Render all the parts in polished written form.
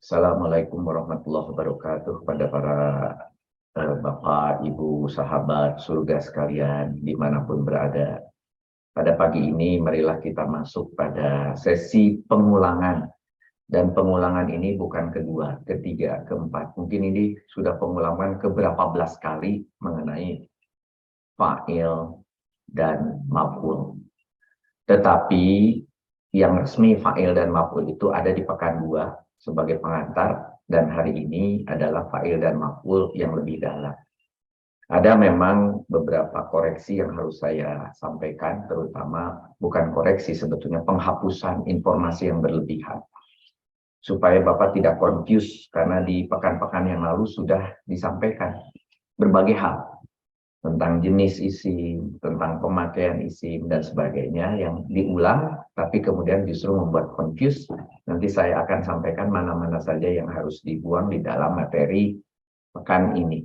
Assalamualaikum warahmatullahi wabarakatuh kepada para Bapak, Ibu, sahabat surga sekalian dimanapun berada. Pada pagi ini marilah kita masuk pada sesi pengulangan. Dan pengulangan ini bukan kedua, ketiga, keempat. Mungkin ini sudah pengulangan keberapa belas kali mengenai fa'il dan maf'ul. Tetapi yang resmi fa'il dan maf'ul itu ada di pekan 2 sebagai pengantar, dan hari ini adalah fa'il dan maf'ul yang lebih dalam. Ada memang beberapa koreksi yang harus saya sampaikan, terutama bukan koreksi, sebetulnya penghapusan informasi yang berlebihan. Supaya Bapak tidak confuse, karena di pekan-pekan yang lalu sudah disampaikan berbagai hal tentang jenis isim, tentang pemakaian isim, dan sebagainya yang diulang, tapi kemudian justru membuat confuse. Nanti saya akan sampaikan mana-mana saja yang harus dibuang di dalam materi pekan ini.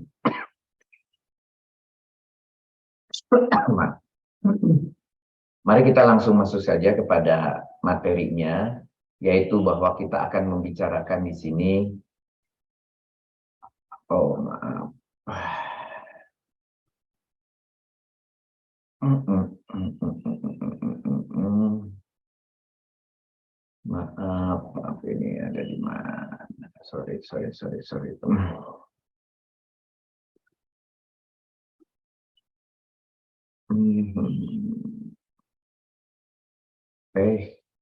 Mari kita langsung masuk saja kepada materinya, yaitu bahwa kita akan membicarakan di sini. Oh, maaf. Maaf ini ada di mana? Sorry.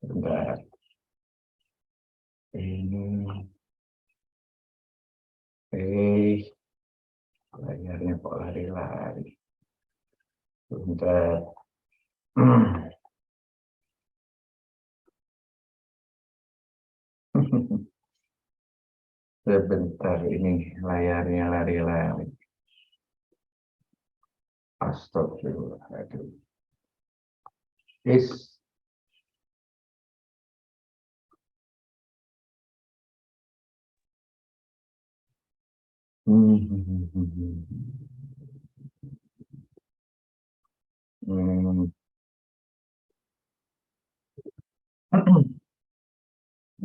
Bentar. Layarnya kok lari-lari. Bentar. Sebentar, ini layarnya lari-lari. Astagfirullahaladzim.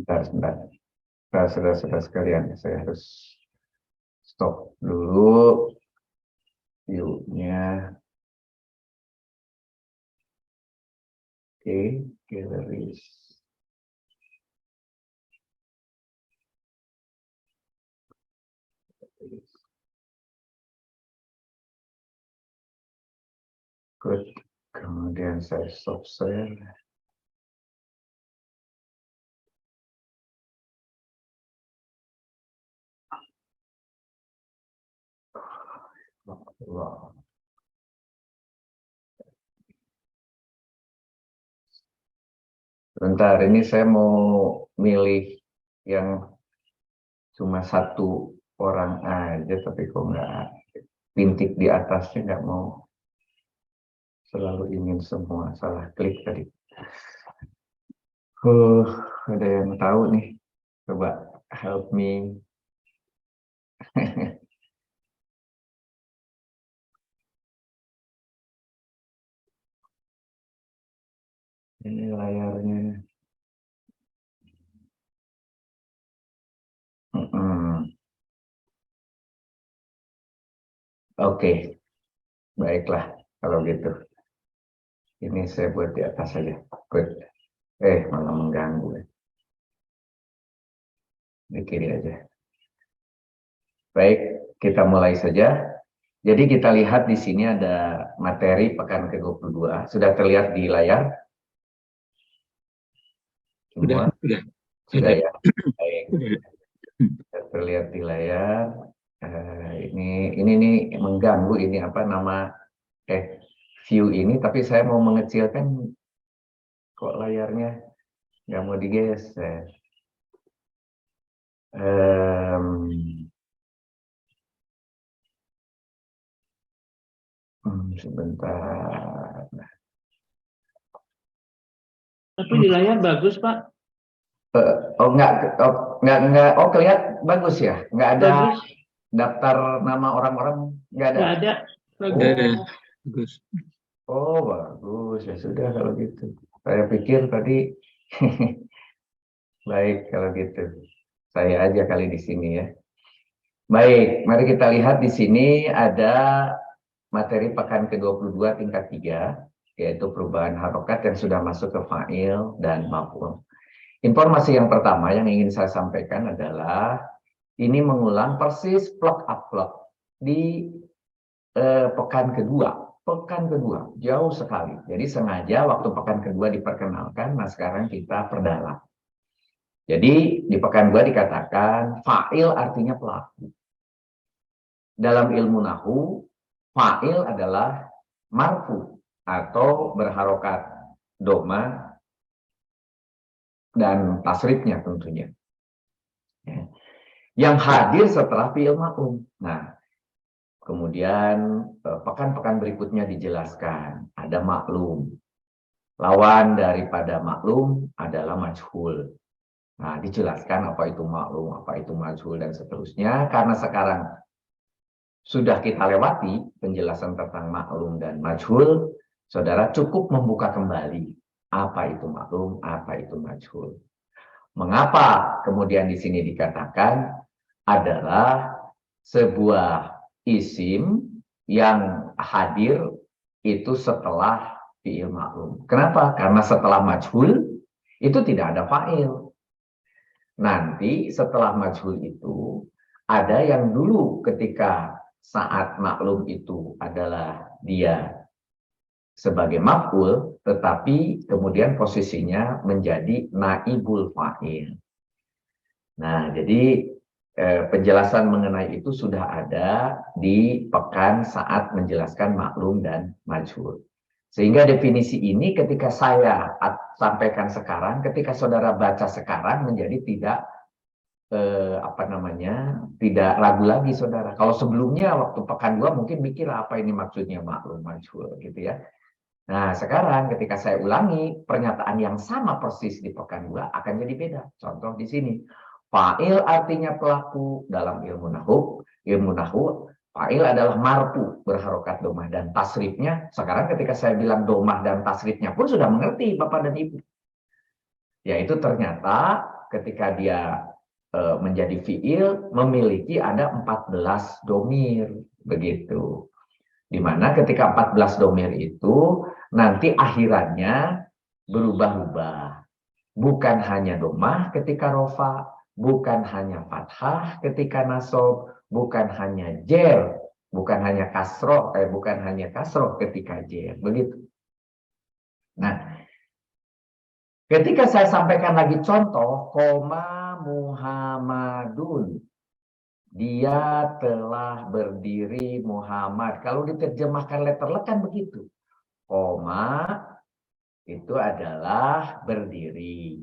Sebentar. Saudara-saudara sekalian, saya harus stop dulu view-nya. Oke, galleries. Good. Kemudian saya stop share. Wow. Bentar, ini saya mau milih yang cuma satu orang aja, tapi kok nggak pintik di atasnya nggak mau. Selalu ingin semua, salah klik tadi. Ada yang tahu nih? Coba help me. Ini layarnya. Oke, baiklah kalau gitu. Ini saya buat di atas saja. Good. Malah mengganggu. Di kiri aja. Baik, kita mulai saja. Jadi kita lihat di sini ada materi pekan ke-22. Sudah terlihat di layar? Semua? Sudah ya? Baik. Sudah terlihat di layar. Ini nih mengganggu, ini apa nama view ini, tapi saya mau mengecilkan kok layarnya nggak mau digeser. Sebentar. Tapi di layar bagus, Pak. Enggak. Oh, kelihatan bagus ya? Enggak ada bagus. Daftar nama orang-orang, enggak ada? Enggak ada. Bagus. Oh, bagus. Ya sudah kalau gitu. Saya pikir tadi baik kalau gitu. Saya aja kali di sini ya. Baik, mari kita lihat di sini ada materi pekan ke-22 tingkat 3, yaitu perubahan harokat yang sudah masuk ke fa'il dan maf'ul. Informasi yang pertama yang ingin saya sampaikan adalah ini mengulang persis plug up di pekan kedua. Pekan kedua, jauh sekali. Jadi sengaja waktu pekan kedua diperkenalkan, nah sekarang kita perdalam. Jadi di pekan 2 dikatakan fa'il artinya pelaku. Dalam ilmu nahu, fa'il adalah marfu atau berharokat doma dan tasrifnya tentunya. Yang hadir setelah fi'il ma'lum. Nah, kemudian pekan-pekan berikutnya dijelaskan ada maklum. Lawan daripada maklum adalah majhul. Nah, dijelaskan apa itu maklum, apa itu majhul dan seterusnya. Karena sekarang sudah kita lewati penjelasan tentang maklum dan majhul, saudara cukup membuka kembali apa itu maklum, apa itu majhul. Mengapa kemudian di sini dikatakan adalah sebuah isim yang hadir itu setelah fi'il maklum. Kenapa? Karena setelah majhul itu tidak ada fa'il. Nanti setelah majhul itu ada yang dulu ketika saat maklum itu adalah dia sebagai maf'ul, tetapi kemudian posisinya menjadi naibul fa'il. Nah, jadi penjelasan mengenai itu sudah ada di pekan saat menjelaskan maklum dan majhul. Sehingga definisi ini ketika saya sampaikan sekarang, ketika saudara baca sekarang menjadi tidak tidak ragu lagi saudara. Kalau sebelumnya waktu pekan 2 mungkin mikir apa ini maksudnya maklum majhul gitu ya. Nah, sekarang ketika saya ulangi pernyataan yang sama persis di pekan 2 akan jadi beda. Contoh di sini. Fa'il artinya pelaku dalam ilmu nahu. Ilmu nahu, fa'il adalah marfu berharokat domah dan tasrifnya. Sekarang ketika saya bilang domah dan tasrifnya pun sudah mengerti Bapak dan Ibu. Yaitu ternyata ketika dia menjadi fi'il memiliki ada 14 domir begitu. Dimana ketika 14 domir itu nanti akhirannya berubah-ubah. Bukan hanya domah ketika rofa, bukan hanya fathah ketika nasob, bukan hanya jer, bukan hanya kasroh, bukan hanya kasroh ketika jer, begitu. Nah, ketika saya sampaikan lagi contoh, koma Muhammadun. Dia telah berdiri Muhammad. Kalau diterjemahkan letterlek kan begitu. Koma itu adalah berdiri.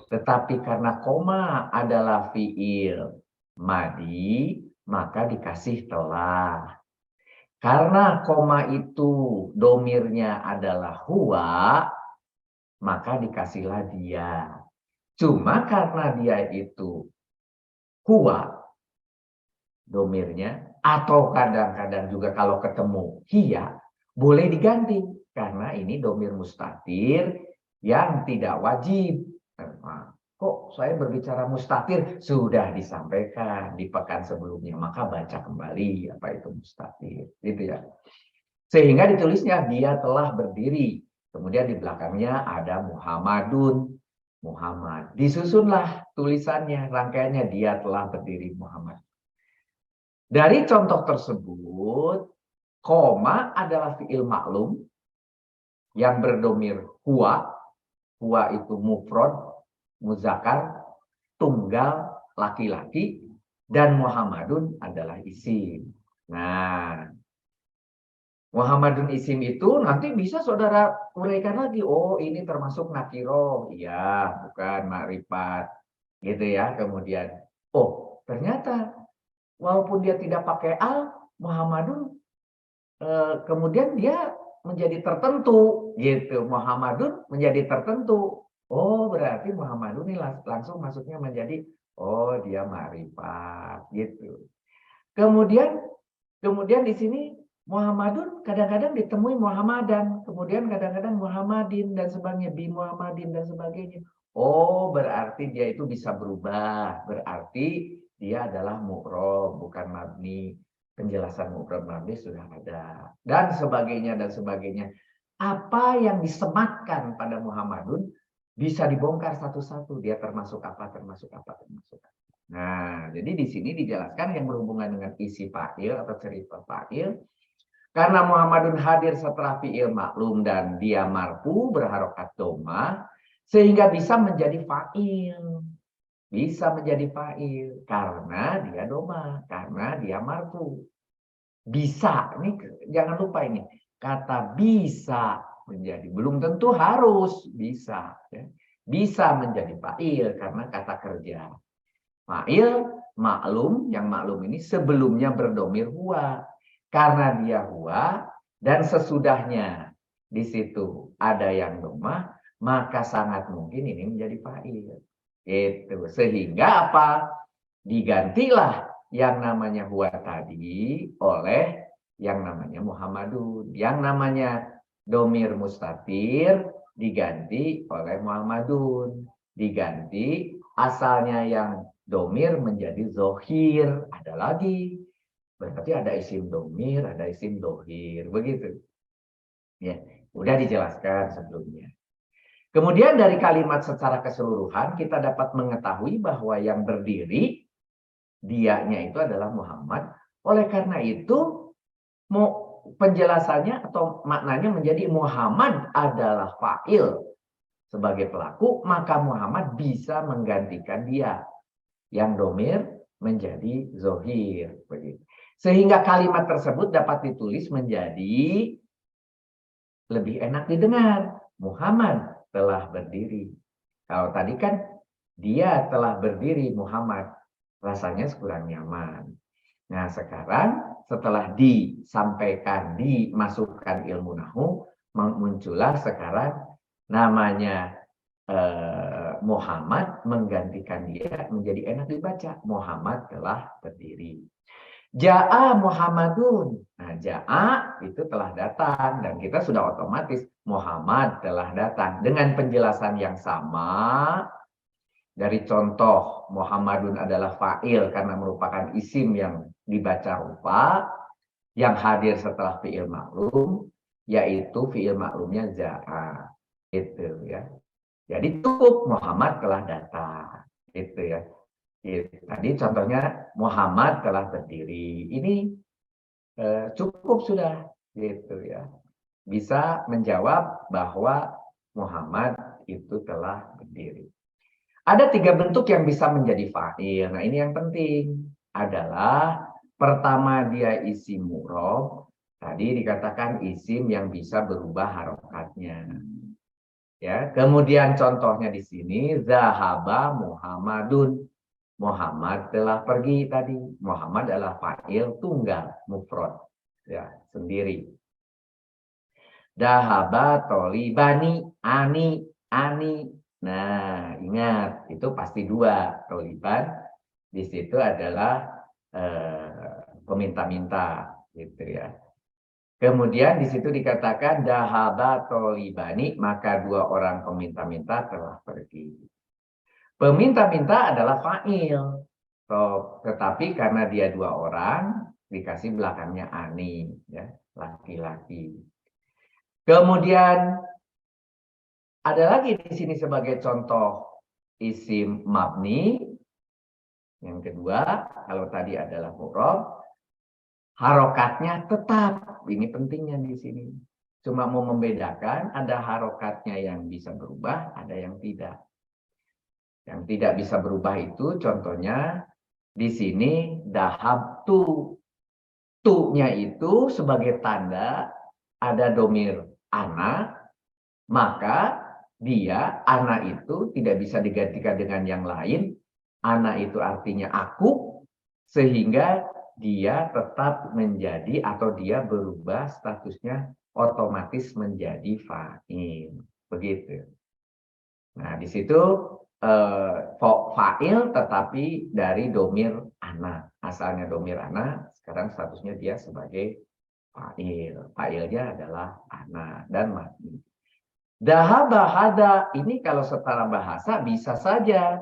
Tetapi karena koma adalah fiil madi, maka dikasih telah. Karena koma itu domirnya adalah huwa, maka dikasihlah dia. Cuma karena dia itu huwa domirnya, atau kadang-kadang juga kalau ketemu hiya, boleh diganti. Karena ini domir mustatir yang tidak wajib. Nah, kok saya berbicara mustatir? Sudah disampaikan di pekan sebelumnya. Maka baca kembali apa itu mustatir. Gitu ya. Sehingga ditulisnya dia telah berdiri. Kemudian di belakangnya ada Muhammadun. Muhammad. Disusunlah tulisannya, rangkaiannya dia telah berdiri Muhammad. Dari contoh tersebut, koma adalah fi'il maklum yang berdomir huwa. Huwa itu mufrad, muzakkar, tunggal, laki-laki. Dan Muhammadun adalah isim. Nah, Muhammadun isim itu nanti bisa saudara uraikan lagi. Oh, ini termasuk nakiroh. Iya, bukan makrifat. Gitu ya. Kemudian, oh, ternyata walaupun dia tidak pakai al, Muhammadun kemudian dia menjadi tertentu gitu. Muhammadun menjadi tertentu. Oh, berarti Muhammadun ini langsung masuknya menjadi oh, dia ma'rifat gitu. Kemudian di sini Muhammadun kadang-kadang ditemui Muhammadan, kemudian kadang-kadang Muhammadin dan sebagainya, bi Muhammadin dan sebagainya. Oh, berarti dia itu bisa berubah. Berarti dia adalah mu'rob, bukan mabni. Penjelasan mu'rob mabni sudah ada. Dan sebagainya, dan sebagainya. Apa yang disematkan pada Muhammadun bisa dibongkar satu-satu. Dia termasuk apa, termasuk apa, termasuk apa. Nah, jadi di sini dijelaskan yang berhubungan dengan isi fa'il atau cerita fa'il. Karena Muhammadun hadir setelah fi'il maklum dan dia marfu berharokat doma, sehingga bisa menjadi fa'il. Bisa menjadi fa'il karena dia doma, karena dia marfu. Bisa, ini jangan lupa ini. Kata bisa menjadi, belum tentu harus bisa. Ya. Bisa menjadi fa'il karena kata kerja. Fa'il maklum, yang maklum ini sebelumnya berdomir huwa. Karena dia huwa dan sesudahnya di situ ada yang domah, maka sangat mungkin ini menjadi fa'il. Itu. Sehingga apa? Digantilah yang namanya huwa tadi oleh yang namanya Muhammadun. Yang namanya domir mustatir diganti oleh Muhammadun. Diganti asalnya yang domir menjadi zohir. Ada lagi. Berarti ada isim domir, ada isim dohir. Begitu. Ya, udah dijelaskan sebelumnya. Kemudian dari kalimat secara keseluruhan kita dapat mengetahui bahwa yang berdiri dianya itu adalah Muhammad. Oleh karena itu penjelasannya atau maknanya menjadi Muhammad adalah fa'il sebagai pelaku, maka Muhammad bisa menggantikan dia yang domir menjadi zohir. Begitu. Sehingga kalimat tersebut dapat ditulis menjadi lebih enak didengar. Muhammad telah berdiri. Kalau tadi kan dia telah berdiri Muhammad. Rasanya kurang nyaman. Nah sekarang setelah disampaikan, dimasukkan ilmu nahu, muncullah sekarang namanya Muhammad menggantikan dia menjadi enak dibaca. Muhammad telah berdiri. Ja'a Muhammadun. Nah, ja'a itu telah datang dan kita sudah otomatis Muhammad telah datang dengan penjelasan yang sama dari contoh Muhammadun adalah fa'il karena merupakan isim yang dibaca rupa yang hadir setelah fi'il maklum, yaitu fi'il maklumnya ja'a. Itu ya. Jadi cukup Muhammad telah datang. Itu ya. Tadi contohnya Muhammad telah berdiri. Ini cukup sudah gitu ya. Bisa menjawab bahwa Muhammad itu telah berdiri. Ada 3 bentuk yang bisa menjadi fa'il. Nah, ini yang penting adalah pertama dia isim mu'rob. Tadi dikatakan isim yang bisa berubah harokatnya. Ya, kemudian contohnya di sini zahaba Muhammadun. Muhammad telah pergi tadi. Muhammad adalah fa'il tunggal, mufrad. Ya, sendiri. Dahaba tolibani, ani. Nah, ingat, itu pasti 2. Toliban di situ adalah peminta-minta, gitu ya. Kemudian di situ dikatakan dahaba tolibani, maka 2 orang peminta-minta telah pergi. Peminta-minta adalah fa'il. Tetapi karena dia 2 orang, dikasih belakangnya ani, ya, laki-laki. Kemudian ada lagi di sini sebagai contoh isim mabni. Yang kedua, kalau tadi adalah mu'rob, harokatnya tetap. Ini pentingnya di sini. Cuma mau membedakan, ada harokatnya yang bisa berubah, ada yang tidak. Yang tidak bisa berubah itu contohnya di sini dahab tu. Tu-nya itu sebagai tanda ada domir ana, maka dia ana itu tidak bisa digantikan dengan yang lain. Ana itu artinya aku, sehingga dia tetap menjadi atau dia berubah statusnya otomatis menjadi fa'il. Begitu. Nah, di situ fa'il tetapi dari domir ana. Asalnya domir ana, sekarang statusnya dia sebagai fa'il. Fa'ilnya adalah ana dan mabni. Dhahaba hada ini kalau secara bahasa bisa saja.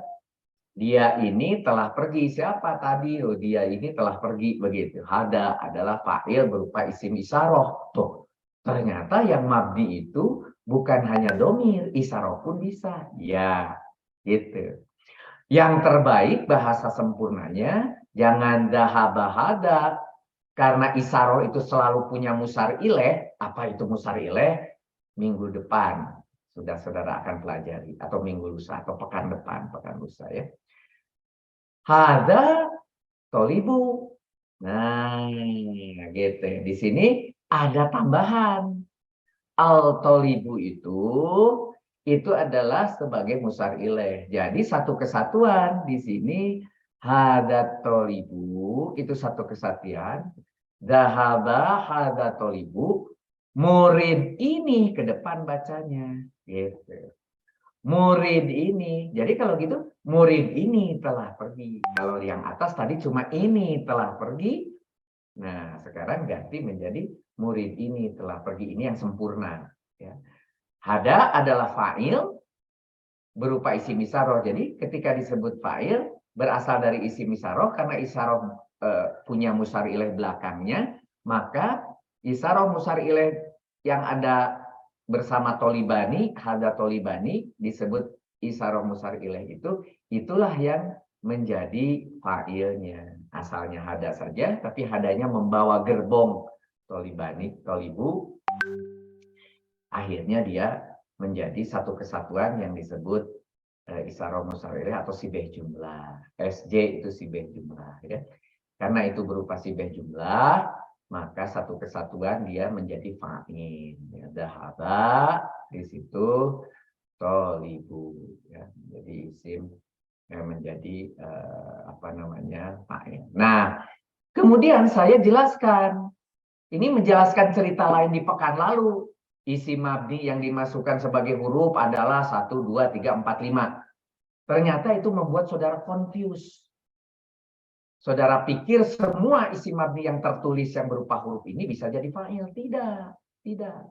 Dia ini telah pergi. Siapa tadi? Oh, dia ini telah pergi begitu. Hada adalah fa'il berupa isim isyarah. Tuh. Ternyata yang mabni itu bukan hanya domir, isyarah pun bisa. Ya, gitu. Yang terbaik bahasa sempurnanya jangan dhahaba hada. Karena isyarah itu selalu punya musar ileh. Apa itu musar ileh? Minggu depan sudah saudara akan pelajari, atau minggu lusa, atau pekan depan, pekan lusa ya. Hada tolibu. Nah, gitu. Di sini ada tambahan. Al tolibu itu adalah sebagai musar ileh. Jadi satu kesatuan di sini hada tolibu itu satu kesatuan. Dahaba hada tolibu. Murid ini ke depan bacanya, gitu. Murid ini. Jadi kalau gitu, murid ini telah pergi. Kalau yang atas tadi cuma ini telah pergi. Nah, sekarang ganti menjadi murid ini telah pergi. Ini yang sempurna. Ya. Hada adalah fa'il berupa isim isyarah. Jadi ketika disebut fa'il, berasal dari isim isyarah. Karena isyarah punya musar ilaih belakangnya, maka isyarah musar ilaih yang ada bersama tolibani, hada tolibani disebut isyarah musar ilaih itulah yang menjadi fa'ilnya. Asalnya hada saja, tapi hadanya membawa gerbong tolibani, tolibu. Akhirnya dia menjadi satu kesatuan yang disebut isyarah musar ilaih atau sibeh jumlah. SJ itu sibeh jumlah. Ya. Karena itu berupa sibeh jumlah, maka satu kesatuan dia menjadi fa'il. Ya, dhahaba di situ tolibu. Ya. Jadi isim menjadi fa'il. Nah, kemudian saya jelaskan. Ini menjelaskan cerita lain di pekan lalu. Isim mabni yang dimasukkan sebagai huruf adalah 1, 2, 3, 4, 5. Ternyata itu membuat saudara confused. Saudara pikir semua isim mabni yang tertulis yang berupa huruf ini bisa jadi fa'il. Tidak.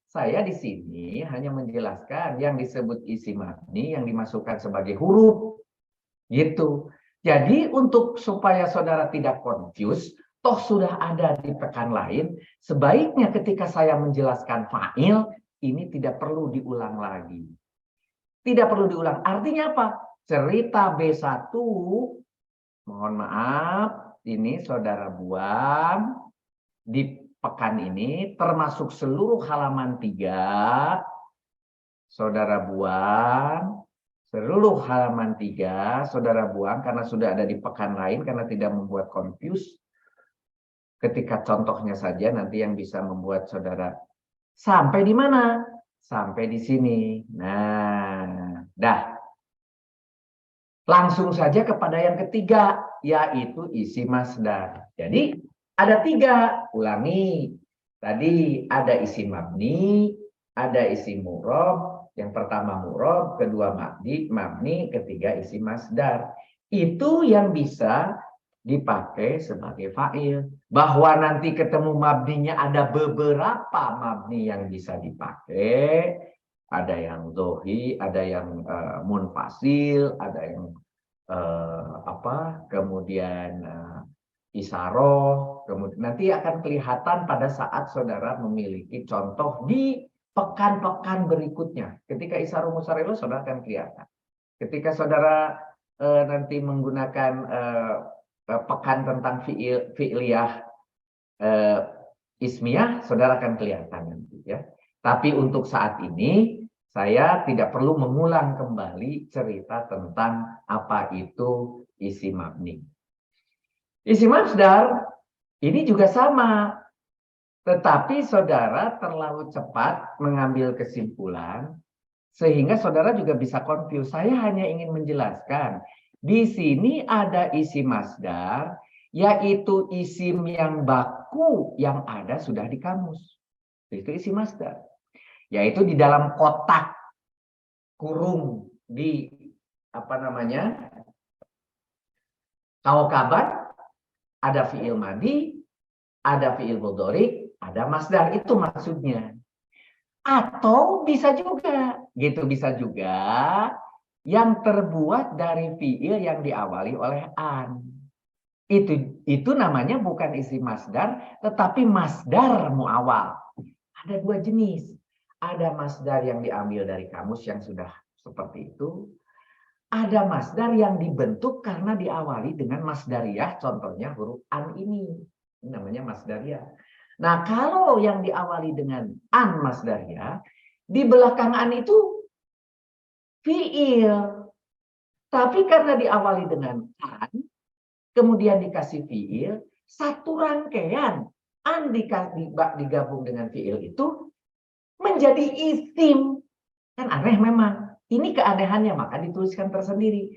Saya di sini hanya menjelaskan yang disebut isim mabni yang dimasukkan sebagai huruf. Gitu. Jadi untuk supaya saudara tidak confused, toh sudah ada di pekan lain, sebaiknya ketika saya menjelaskan fa'il, ini tidak perlu diulang lagi. Tidak perlu diulang. Artinya apa? Cerita B1 mohon maaf, ini saudara buang di pekan ini, termasuk seluruh halaman 3, saudara buang, seluruh halaman 3, saudara buang, karena sudah ada di pekan lain, karena tidak membuat confuse. Ketika contohnya saja nanti yang bisa membuat saudara, sampai di mana? Sampai di sini. Nah, dah. Langsung saja kepada yang ketiga, yaitu isi masdar. Jadi ada 3, ulangi. Tadi ada isi mabni, ada isi murob. Yang pertama murob, kedua mabni, ketiga isi masdar. Itu yang bisa dipakai sebagai fa'il. Bahwa nanti ketemu mabninya ada beberapa mabni yang bisa dipakai. Ada yang dohi, ada yang munfasil, ada yang kemudian isyarah, kemudian nanti akan kelihatan pada saat saudara memiliki contoh di pekan-pekan berikutnya. Ketika isyarah musarelo saudara akan kelihatan. Ketika saudara nanti menggunakan pekan tentang fi'liyah ismiyah, saudara akan kelihatan nanti ya. Tapi untuk saat ini saya tidak perlu mengulang kembali cerita tentang apa itu isi mabni. Isi masdar ini juga sama. Tetapi saudara terlalu cepat mengambil kesimpulan sehingga saudara juga bisa confuse. Saya hanya ingin menjelaskan di sini ada isi masdar, yaitu isim yang baku yang ada sudah di kamus. Itu isi masdar. Yaitu di dalam kotak kurung di kaukaban ada fi'il madi, ada fi'il mudhari, ada masdar, itu maksudnya. Atau bisa juga, gitu, bisa juga yang terbuat dari fiil yang diawali oleh an. Itu namanya bukan isim masdar, tetapi masdar muawal. Ada dua jenis. Ada masdar yang diambil dari kamus yang sudah seperti itu. Ada masdar yang dibentuk karena diawali dengan masdariyah, contohnya huruf an ini. Ini namanya masdariyah. Nah, kalau yang diawali dengan an masdariyah, di belakang an itu fiil. Tapi karena diawali dengan an, kemudian dikasih fiil, satu rangkaian an digabung dengan fiil itu menjadi isim. Kan aneh memang. Ini keanehannya, maka dituliskan tersendiri.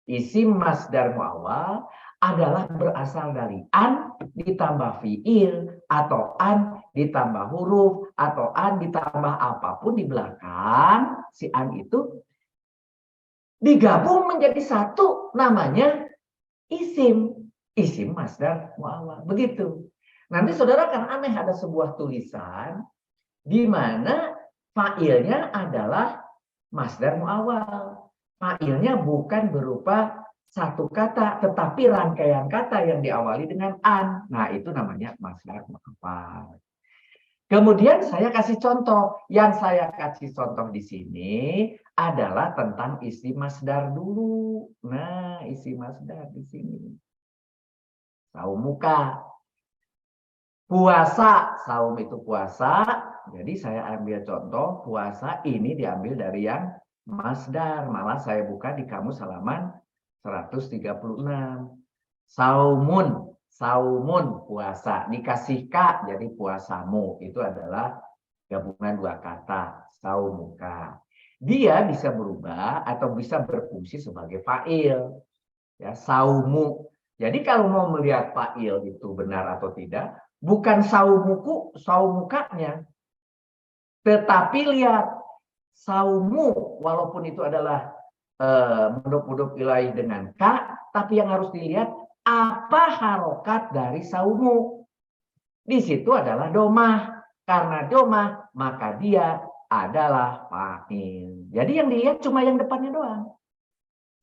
Isim masdar muawwal adalah berasal dari an ditambah fiil, atau an ditambah huruf, atau an ditambah apapun di belakang si an itu, digabung menjadi satu, namanya isim. Isim masdar muawwal. Begitu. Nanti saudara kan aneh, ada sebuah tulisan di mana fa'ilnya adalah masdar muawwal. Fa'ilnya bukan berupa satu kata, tetapi rangkaian kata yang diawali dengan an. Nah, itu namanya masdar muawwal. Kemudian saya kasih contoh. Yang saya kasih contoh di sini adalah tentang isi masdar dulu. Nah, isi masdar di sini. Saumuka. Puasa, saum itu puasa. Jadi saya ambil contoh puasa ini diambil dari yang masdar. Malah saya buka di kamus halaman 136. Saumun, saumun puasa. Dikasih ka, jadi puasamu. Itu adalah gabungan dua kata, saumuka. Dia bisa berubah atau bisa berfungsi sebagai fa'il. Ya, saumu. Jadi kalau mau melihat fa'il itu benar atau tidak, bukan saumuku, saumukanya. Tetapi lihat saumu, walaupun itu adalah mudhof ilaih dengan ka, tapi yang harus dilihat apa harokat dari saumu. Di situ adalah domah. Karena domah, maka dia adalah fa'il. Jadi yang dilihat cuma yang depannya doang.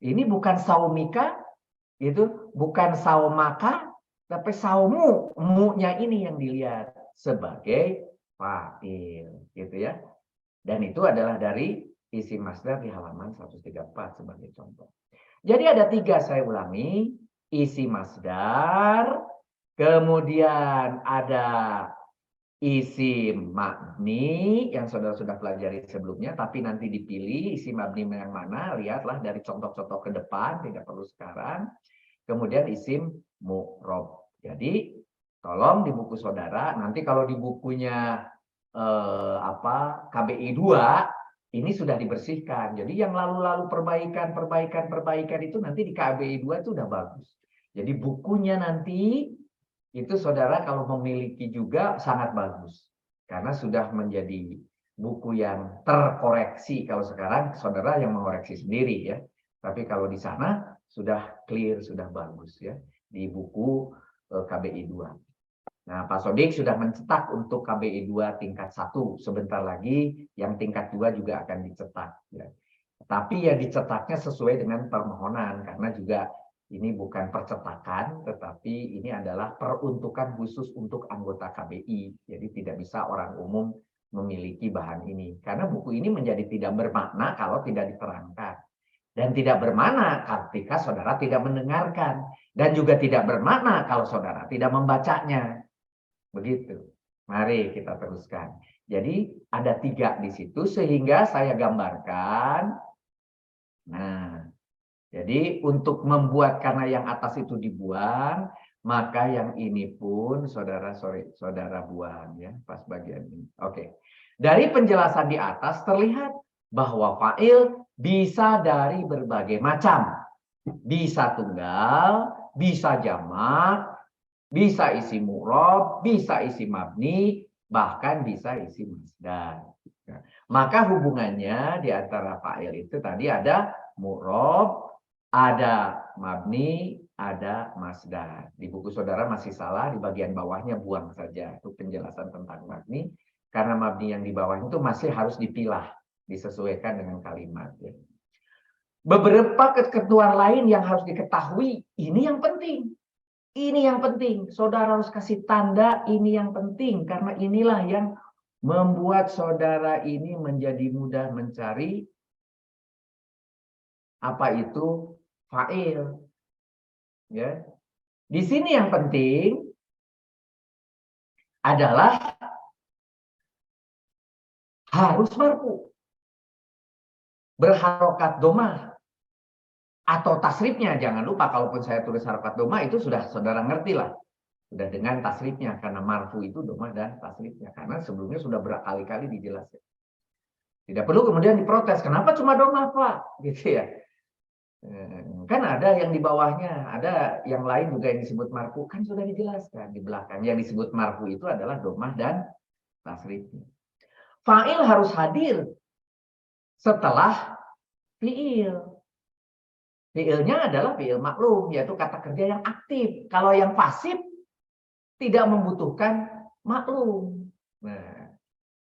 Ini bukan saumika, itu bukan saumaka, tapi saumu, mu-nya ini yang dilihat sebagai fa'il, gitu ya. Dan itu adalah dari isi masdar di halaman 134 sebagai contoh. Jadi ada tiga, saya ulangi, isi masdar, kemudian ada isim mabni yang saudara sudah pelajari sebelumnya, tapi nanti dipilih isim mabni yang mana, lihatlah dari contoh-contoh ke depan, tidak perlu sekarang. Kemudian isim mu'rob. Jadi tolong di buku saudara, nanti kalau di bukunya KBI 2 ini sudah dibersihkan. Jadi yang lalu-lalu perbaikan itu nanti di KBI 2 itu udah bagus. Jadi bukunya nanti itu saudara kalau memiliki juga sangat bagus. Karena sudah menjadi buku yang terkoreksi. Kalau sekarang saudara yang mengoreksi sendiri ya. Tapi kalau di sana sudah clear, sudah bagus ya. Di buku KBI 2. Nah, Pak Sodik sudah mencetak untuk KBI 2 tingkat 1. Sebentar lagi yang tingkat 2 juga akan dicetak. Ya. Tapi ya dicetaknya sesuai dengan permohonan. Karena juga ini bukan percetakan, tetapi ini adalah peruntukan khusus untuk anggota KBI. Jadi tidak bisa orang umum memiliki bahan ini. Karena buku ini menjadi tidak bermakna kalau tidak diterangkan. Dan tidak bermakna ketika saudara tidak mendengarkan. Dan juga tidak bermakna kalau saudara tidak membacanya. Begitu. Mari kita teruskan. Jadi ada 3 di situ sehingga saya gambarkan. Nah, jadi untuk membuat, karena yang atas itu dibuang, maka yang ini pun saudara buang ya pas bagian ini. Oke. Dari penjelasan di atas terlihat bahwa fa'il bisa dari berbagai macam. Bisa tunggal, bisa jamak, bisa isi mu'rob, bisa isi mabni, bahkan bisa isi masdar. Maka hubungannya di antara fa'il itu tadi ada mu'rob, ada mabni, ada masdar. Di buku saudara masih salah, di bagian bawahnya buang saja. Itu penjelasan tentang mabni. Karena mabni yang di bawahnya itu masih harus dipilah, disesuaikan dengan kalimat. Ya. Beberapa ketentuan lain yang harus diketahui, ini yang penting. Ini yang penting. Saudara harus kasih tanda ini yang penting. Karena inilah yang membuat saudara ini menjadi mudah mencari apa itu fa'il. Ya. Di sini yang penting adalah harus marfu. Berharokat domah. Atau tasrifnya, jangan lupa kalaupun saya tulis harokat domah itu sudah saudara ngerti lah. Sudah dengan tasrifnya, karena marfu itu domah dan tasrifnya. Karena sebelumnya sudah berkali-kali dijelaskan. Tidak perlu kemudian diprotes, kenapa cuma domah Pak? Gitu ya. Kan ada yang di bawahnya, ada yang lain juga yang disebut marfu, kan sudah dijelaskan di belakang. Yang disebut marfu itu adalah domah dan tasrifnya. Fa'il harus hadir setelah fi'il. Fi'ilnya adalah fi'il maklum, yaitu kata kerja yang aktif. Kalau yang pasif tidak membutuhkan maklum. Nah,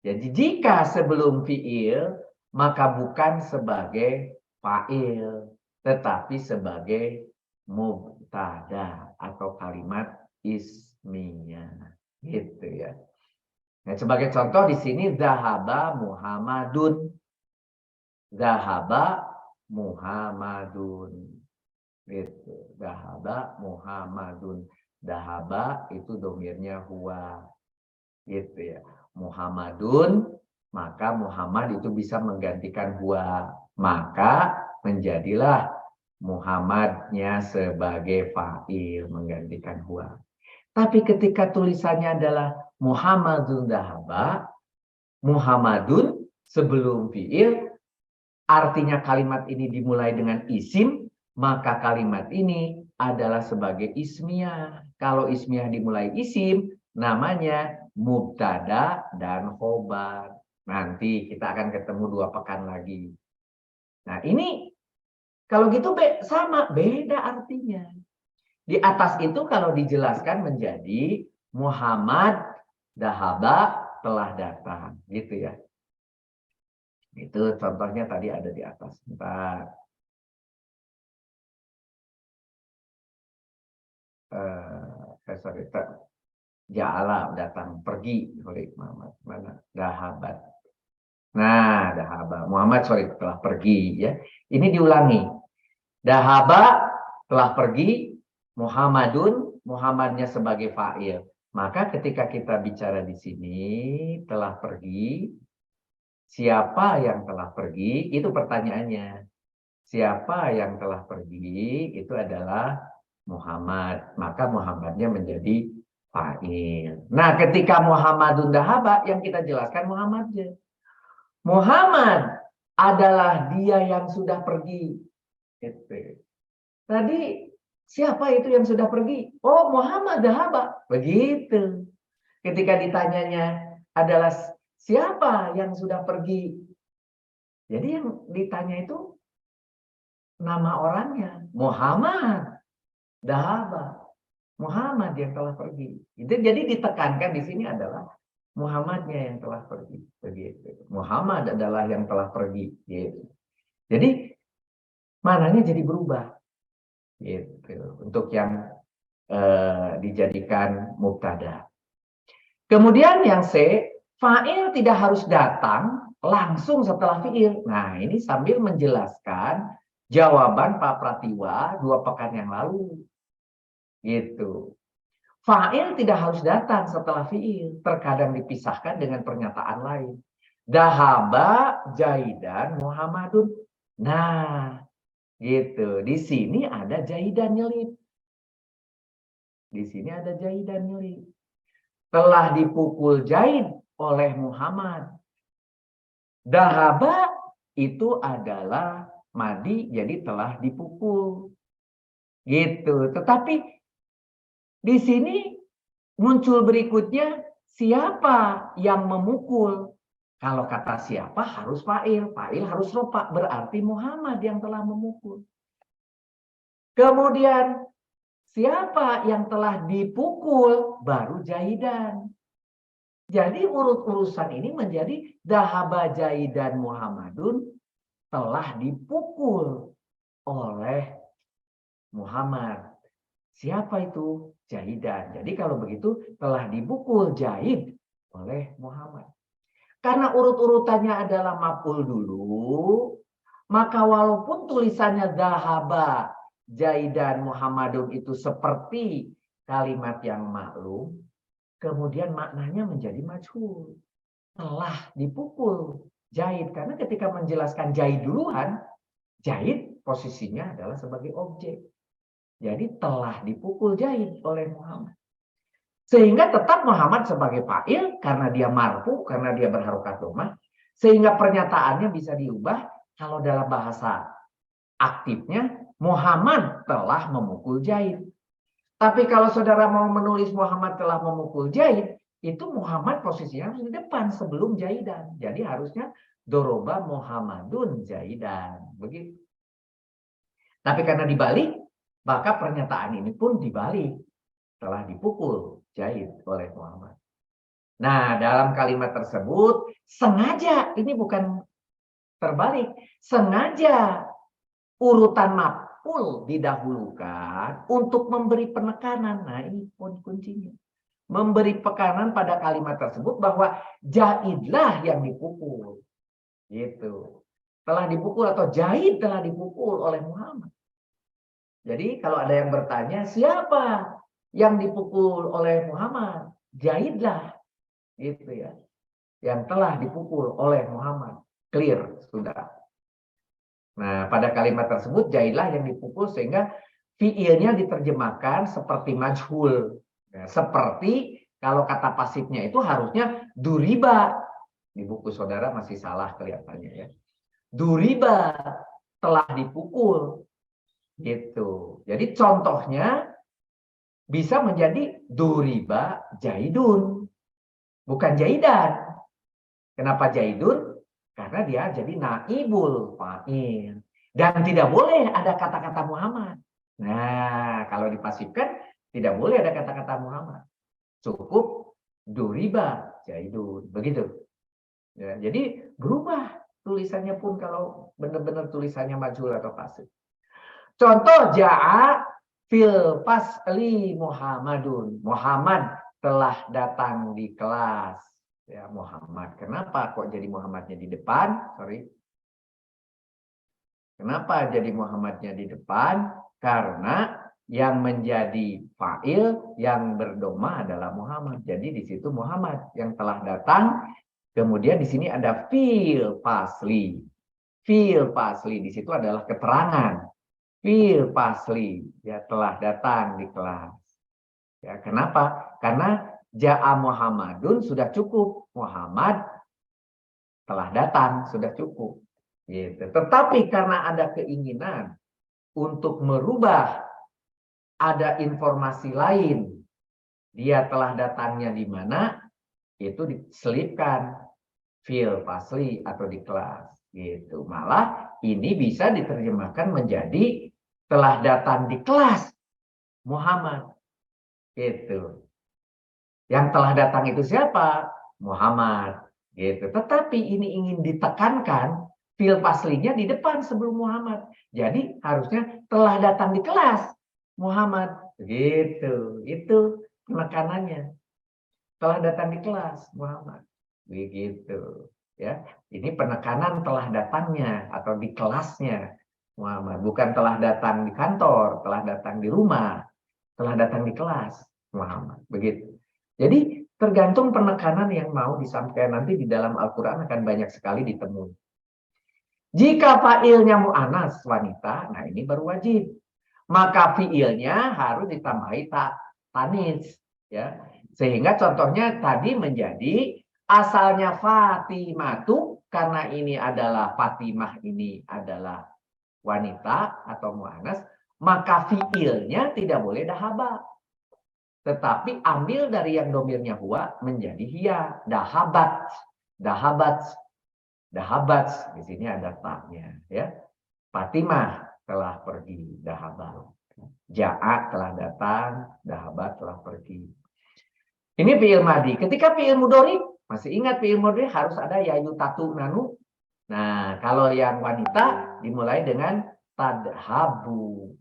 jadi jika sebelum fi'il, maka bukan sebagai fa'il, tetapi sebagai mubtada atau kalimat ismiyah. Gitu ya. Nah, sebagai contoh di sini zahaba Muhammadun. Zahaba Muhammadun. Gitu. Zahaba Muhammadun. Dahaba itu domirnya huwa. Gitu ya. Muhammadun, maka Muhammad itu bisa menggantikan huwa. Maka menjadilah Muhammadnya sebagai fa'il menggantikan huwa. Tapi ketika tulisannya adalah Muhammadun dahaba, Muhammadun sebelum fi'il, artinya kalimat ini dimulai dengan isim, maka kalimat ini adalah sebagai ismiyah. Kalau ismiyah dimulai isim, namanya mubtada dan khobar. Nanti kita akan ketemu 2 pekan lagi. Nah ini kalau gitu sama, beda artinya. Di atas itu kalau dijelaskan menjadi Muhammad dahaba telah datang. Gitu ya. Itu contohnya tadi ada di atas. Bentar. Sorry, Ja'ala datang, pergi oleh Muhammad. Mana? Dahabat. Nah, dahaba. Muhammad telah pergi ya. Ini diulangi. Dahaba telah pergi, Muhammadun, Muhammadnya sebagai fa'il. Maka ketika kita bicara di sini telah pergi, siapa yang telah pergi? Itu pertanyaannya. Siapa yang telah pergi? Itu adalah Muhammad. Maka Muhammadnya menjadi fa'il. Nah, ketika Muhammadun dahaba yang kita jelaskan Muhammadnya. Muhammad adalah dia yang sudah pergi. Gitu. Tadi siapa itu yang sudah pergi? Oh, Muhammad dahaba. Begitu. Ketika ditanyanya adalah siapa yang sudah pergi? Jadi yang ditanya itu nama orangnya. Muhammad dahaba. Muhammad yang telah pergi. Itu jadi ditekankan di sini adalah Muhammadnya yang telah pergi. Begitu. Muhammad adalah yang telah pergi. Gitu. Jadi mananya jadi berubah. Gitu. Untuk yang dijadikan mubtada. Kemudian yang C, fa'il tidak harus datang langsung setelah fi'il. Nah, ini sambil menjelaskan jawaban Pak Pratiwa 2 pekan yang lalu. Gitu. Fa'il tidak harus datang setelah fi'il. Terkadang dipisahkan dengan pernyataan lain. Dahaba Jaidan Muhammadun. Nah, gitu. Di sini ada Jaidan nyelip. Di sini ada Jaidan nyelip. Telah dipukul Zaid oleh Muhammad. Dahaba itu adalah madi, jadi telah dipukul. Gitu. Tetapi di sini muncul berikutnya siapa yang memukul. Kalau kata siapa harus fa'il. Fa'il harus rofa. Berarti Muhammad yang telah memukul. Kemudian siapa yang telah dipukul, baru Jaidan. Jadi urusan ini menjadi Dahaba Jaidan Muhammadun, telah dipukul oleh Muhammad. Siapa itu? Jaidan. Jadi kalau begitu telah dipukul Jaid oleh Muhammad. Karena urut-urutannya adalah maf'ul dulu, maka walaupun tulisannya Dahaba Jaidan Muhammadun itu seperti kalimat yang maklum, kemudian maknanya menjadi majhul. Telah dipukul Jaid. Karena ketika menjelaskan Jaid duluan, Jaid posisinya adalah sebagai objek. Jadi telah dipukul Jaid oleh Muhammad. Sehingga tetap Muhammad sebagai fa'il karena dia marfu, karena dia berharokat dhammah. Sehingga pernyataannya bisa diubah kalau dalam bahasa aktifnya Muhammad telah memukul Jaid. Tapi kalau saudara mau menulis Muhammad telah memukul Jaid, itu Muhammad posisinya harus di depan sebelum Jaidan. Jadi harusnya Doroba Muhammadun Jaidan. Begitu. Tapi karena dibalik, maka pernyataan ini pun dibalik. Telah dipukul Jaid oleh Muhammad. Nah, dalam kalimat tersebut, sengaja, ini bukan terbalik, sengaja urutan maf'ul didahulukan untuk memberi penekanan. Nah, ini pun kuncinya. Memberi pekanan pada kalimat tersebut bahwa Jaidlah yang dipukul. Gitu. Telah dipukul atau Jaid telah dipukul oleh Muhammad. Jadi kalau ada yang bertanya, siapa yang dipukul oleh Muhammad? Jaidlah. Gitu ya. Yang telah dipukul oleh Muhammad. Clear, sudah. Nah, pada kalimat tersebut Jaidlah yang dipukul sehingga fiilnya diterjemahkan seperti majhul. Ya, seperti kalau kata pasifnya itu harusnya duriba. Di buku saudara masih salah kelihatannya ya. Duriba, telah dipukul. Gitu. Jadi contohnya bisa menjadi duriba Jaidun. Bukan Jaidan. Kenapa Jaidun? Karena dia jadi naibul fa'il. Dan tidak boleh ada kata-kata Muhammad. Nah, kalau dipasifkan, tidak boleh ada kata-kata Muhammad. Cukup duriba Jaidun. Begitu. Ya, jadi berubah tulisannya pun kalau benar-benar tulisannya majhul atau pasif. Contoh ja'a fil fasli Muhammadun. Muhammad telah datang di kelas. Ya, Muhammad. Kenapa kok jadi Muhammadnya di depan? Sorry. Kenapa jadi Muhammadnya di depan? Karena yang menjadi fa'il yang berdoma adalah Muhammad. Jadi di situ Muhammad yang telah datang. Kemudian di sini ada fil fasli. Fil fasli di situ adalah keterangan. Fil fasli ya telah datang di kelas. Ya, kenapa? Karena ja'a Muhammadun sudah cukup. Muhammad telah datang sudah cukup. Gitu. Tetapi karena ada keinginan untuk merubah, ada informasi lain, dia telah datangnya di mana, itu diselipkan fil fasli atau di kelas. Gitu. Malah ini bisa diterjemahkan menjadi telah datang di kelas Muhammad. Gitu. Yang telah datang itu siapa? Muhammad. Gitu. Tetapi ini ingin ditekankan fil faslinya di depan sebelum Muhammad. Jadi harusnya telah datang di kelas Muhammad. Gitu. Itu penekanannya. Telah datang di kelas Muhammad. Begitu. Ya, ini penekanan telah datangnya atau di kelasnya Muhammad. Bukan telah datang di kantor, telah datang di rumah, telah datang di kelas Muhammad. Begitu. Jadi tergantung penekanan yang mau disampaikan nanti di dalam Al-Quran akan banyak sekali ditemui. Jika fa'ilnya mu'anas wanita, nah ini baru wajib. Maka fi'ilnya harus ditambahi tanis. Ya. Sehingga contohnya tadi menjadi asalnya Fatimatu, karena ini adalah Fatimah ini adalah wanita atau mu'anas, maka fi'ilnya tidak boleh dahaba. Tetapi ambil dari yang domirnya huwa menjadi hiya, dahabat, dahabat. Dahabat, di sini ada taknya, ya. Fatimah telah pergi dahabat. Ja'a telah datang, dhahaba telah pergi. Ini fi'il madi. Ketika fi'il mudhari, masih ingat fi'il mudhari harus ada yayu tatu nanu. Nah, kalau yang wanita dimulai dengan tadhabu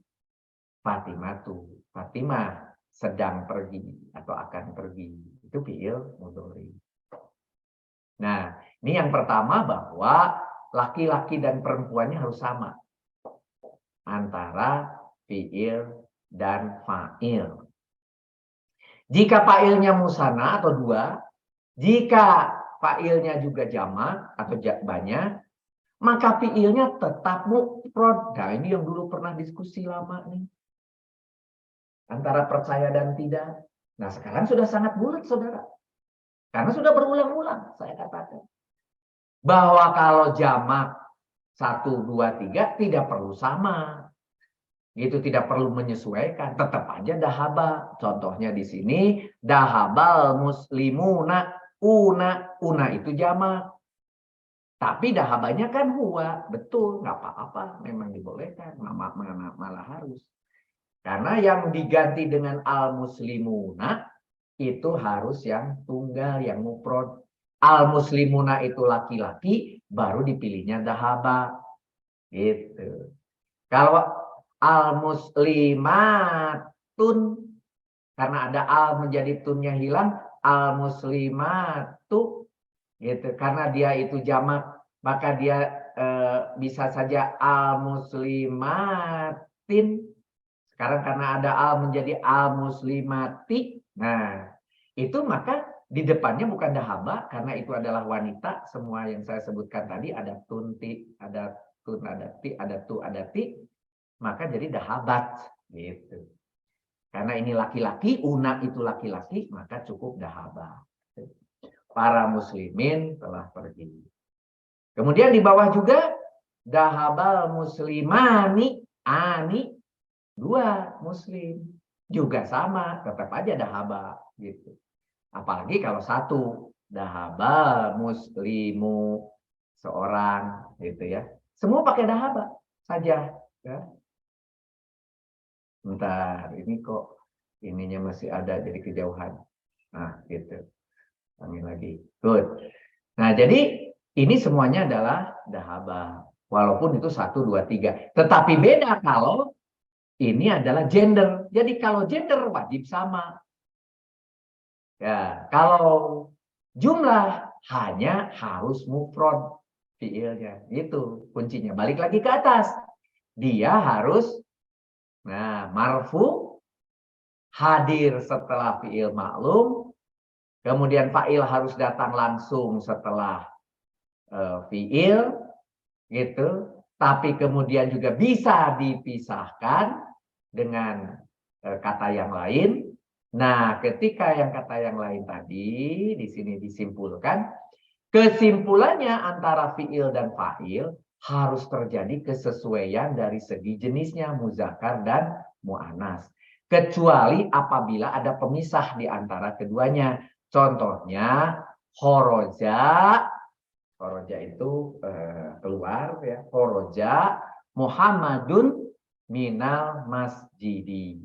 Fatimatu. Fatimah sedang pergi atau akan pergi. Itu fi'il mudhari. Nah, ini yang pertama bahwa laki-laki dan perempuannya harus sama antara fi'il dan fa'il. Jika fa'ilnya musanna atau dua, jika fa'ilnya juga jamak atau banyak, maka fi'ilnya tetap mufrad. Nah, ini yang dulu pernah diskusi lama nih. Antara percaya dan tidak. Nah, sekarang sudah sangat bulat, saudara. Karena sudah berulang-ulang saya katakan. Bahwa kalau jamak 1, 2, 3 tidak perlu sama. Itu tidak perlu menyesuaikan, tetap aja dahaba. Contohnya di sini dahabal muslimuna, una itu jamak. Tapi dahabanya kan huwa, betul, nggak apa-apa, memang dibolehkan, malah harus. Karena yang diganti dengan al muslimuna itu harus yang tunggal, yang mufrad. Al muslimuna itu laki-laki, baru dipilihnya dahaba. Gitu. Kalau al-muslimatun, karena ada al menjadi tunnya hilang, al-muslimatu, gitu. Karena dia itu jamak, maka dia bisa saja al-muslimatin. Sekarang karena ada al menjadi al-muslimati. Nah, itu maka di depannya bukan dahaba, karena itu adalah wanita. Semua yang saya sebutkan tadi ada tunti, ada tun, ada ti, ada tu, ada ti. Maka jadi dahabat gitu. Karena ini laki-laki, una itu laki-laki, maka cukup dahabat. Para muslimin telah pergi. Kemudian di bawah juga dahabal muslimani, ani, 2 muslim. Juga sama, tetap aja dahaba gitu. Apalagi kalau 1, dahabal muslimu, seorang gitu ya. Semua pakai dahaba saja ya. Bentar, ini kok ininya masih ada jadi kejauhan. Nah, gitu. Kami lagi. Good. Nah, jadi ini semuanya adalah dahaba. Walaupun itu 1, 2, 3. Tetapi beda kalau ini adalah gender. Jadi kalau gender wajib sama. Ya, kalau jumlah hanya harus mufrad fiilnya. Itu kuncinya. Balik lagi ke atas. Dia harus marfu hadir setelah fiil maklum, kemudian fa'il harus datang langsung setelah fiil, gitu. Tapi kemudian juga bisa dipisahkan dengan kata yang lain. Nah, ketika yang kata yang lain tadi di sini disimpulkan, kesimpulannya antara fiil dan fa'il harus terjadi kesesuaian dari segi jenisnya, muzakkar dan mu'annas. Kecuali apabila ada pemisah di antara keduanya. Contohnya, khoroja itu keluar ya. Khoroja Muhammadun minal masjidi.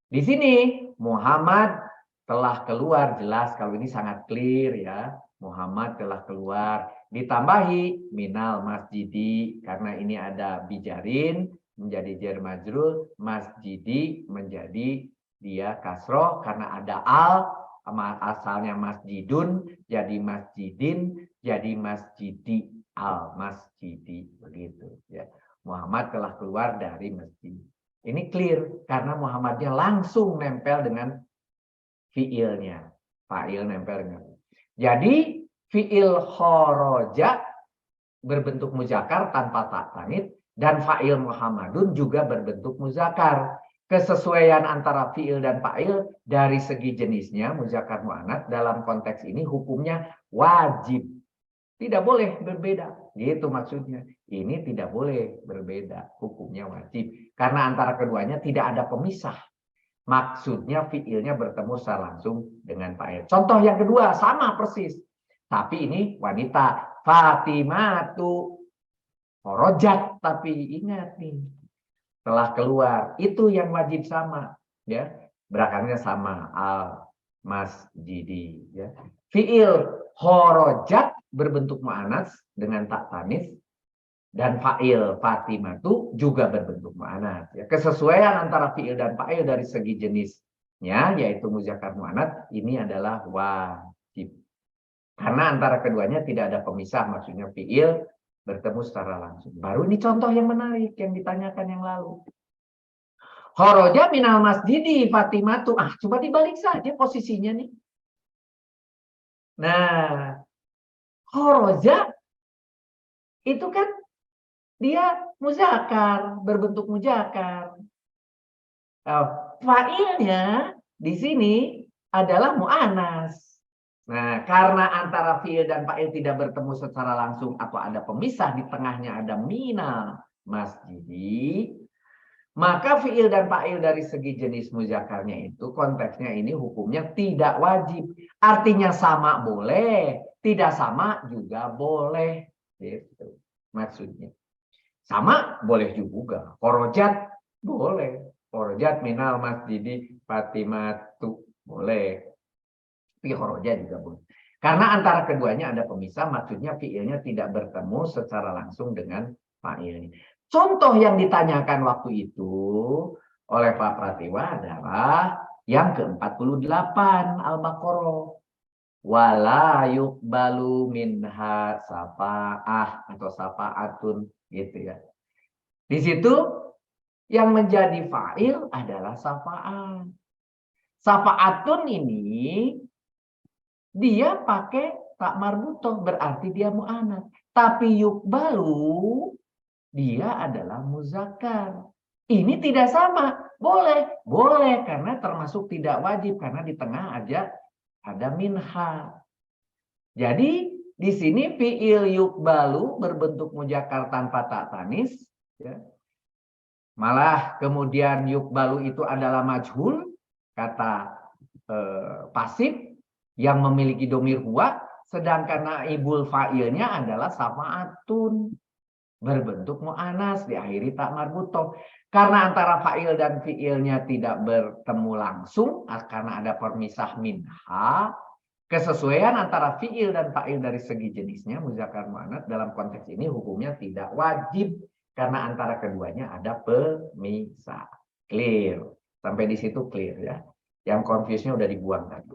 Di sini Muhammad telah keluar, jelas kalau ini sangat clear ya. Muhammad telah keluar. Ditambahi minal masjidi, karena ini ada bijarin menjadi jar majrur, masjidi menjadi dia kasroh karena ada al, asalnya masjidun jadi masjidin, jadi masjidi, al masjidi, begitu ya. Muhammad telah keluar dari masjid. Ini clear karena Muhammadnya langsung nempel dengan fiilnya, fa'il nempel dengan. Jadi fiil khoroja berbentuk muzakkar tanpa tak tanit, dan fa'il Muhammadun juga berbentuk muzakkar. Kesesuaian antara fiil dan fa'il dari segi jenisnya muzakkar muannats dalam konteks ini hukumnya wajib. Tidak boleh berbeda. Gitu maksudnya. Ini tidak boleh berbeda. Hukumnya wajib. Karena antara keduanya tidak ada pemisah. Maksudnya fiilnya bertemu secara langsung dengan fa'il. Contoh yang kedua sama persis. Tapi ini wanita. Fatimatu Horojat. Tapi ingat nih. telah keluar. Itu yang wajib sama, ya. Berakarnya sama, al masjidi, ya. Fiil horojat berbentuk mu'anats dengan tak tanis, dan fa'il fatimatu juga berbentuk mu'anats, ya. Kesesuaian antara fiil dan fa'il dari segi jenisnya, yaitu muzakkar mu'anats, ini adalah wajib. Karena antara keduanya tidak ada pemisah, maksudnya fiil bertemu secara langsung. Baru ini contoh yang menarik yang ditanyakan yang lalu. Khoroja minal masjidi Fatimatu. Coba dibalik saja posisinya nih. Nah, khoroja itu kan dia muzakkar, berbentuk muzakkar. Fa'ilnya di sini adalah mu'anas. Nah, karena antara fiil dan fa'il tidak bertemu secara langsung atau ada pemisah, di tengahnya ada minal masjidi, maka fiil dan fa'il dari segi jenis muzakkarnya itu konteksnya ini hukumnya tidak wajib. Artinya sama boleh, tidak sama juga boleh. Gitu maksudnya. Sama boleh juga. Korojat boleh. Korojat minal masjidi Fatimatu boleh. Fi khoroja juga boleh. Karena antara keduanya ada pemisah, maksudnya fiilnya tidak bertemu secara langsung dengan fa'ilnya. Contoh yang ditanyakan waktu itu oleh Pak Pratiwa adalah yang ke-48 Al-Baqarah. Wala yuqbalu minha safa'ah atau safa'atun gitu ya. Di situ yang menjadi fa'il adalah safa'ah. Safa'atun ini dia pakai tak marbutoh, berarti dia mu'anats. Tapi yukbalu dia adalah muzakkar. Ini tidak sama. Boleh, boleh karena termasuk tidak wajib karena di tengah aja ada minha. Jadi di sini fiil yukbalu berbentuk muzakkar tanpa tak tanis, ya. Malah kemudian yukbalu itu adalah majhul, kata pasif yang memiliki domir huwa, sedangkan naibul fa'ilnya adalah safa'atun berbentuk mu'anas diakhiri tak marbutoh. Karena antara fa'il dan fi'ilnya tidak bertemu langsung karena ada permisah minha, kesesuaian antara fi'il dan fa'il dari segi jenisnya muzakkar mu'anats dalam konteks ini hukumnya tidak wajib karena antara keduanya ada pemisah. Clear. Sampai di situ clear ya. Yang confuse-nya udah dibuang tadi.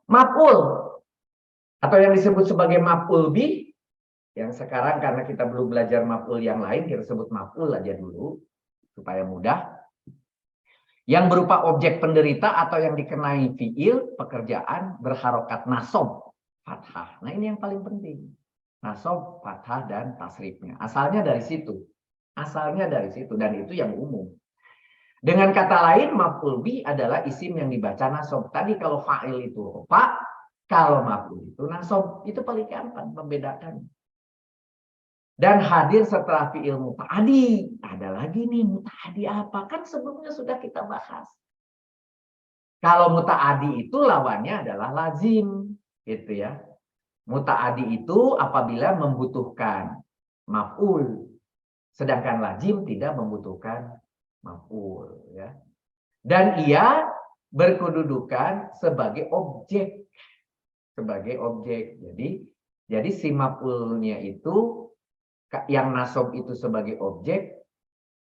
Maf'ul atau yang disebut sebagai maf'ul bih, yang sekarang karena kita belum belajar maf'ul yang lain, kita sebut maf'ul aja dulu supaya mudah. Yang berupa objek penderita atau yang dikenai fiil pekerjaan berharokat nasob fathah. Nah ini yang paling penting. Nasob, fathah dan tasrifnya. Asalnya dari situ. Asalnya dari situ dan itu yang umum. Dengan kata lain, maf'ul bih adalah isim yang dibaca nasob. Tadi kalau fa'il itu rofa, kalau maf'ul itu nasob. Itu paling gampang membedakan. Dan hadir setelah fi'il muta'adi. Ada lagi nih, muta'adi apa? Kan sebelumnya sudah kita bahas. Kalau muta'adi itu lawannya adalah lazim. Gitu ya. Muta'adi itu apabila membutuhkan maf'ul. Sedangkan lazim tidak membutuhkan maf'ul ya. Dan ia berkedudukan sebagai objek. Sebagai objek. Jadi si maf'ulnya itu yang nasob itu sebagai objek,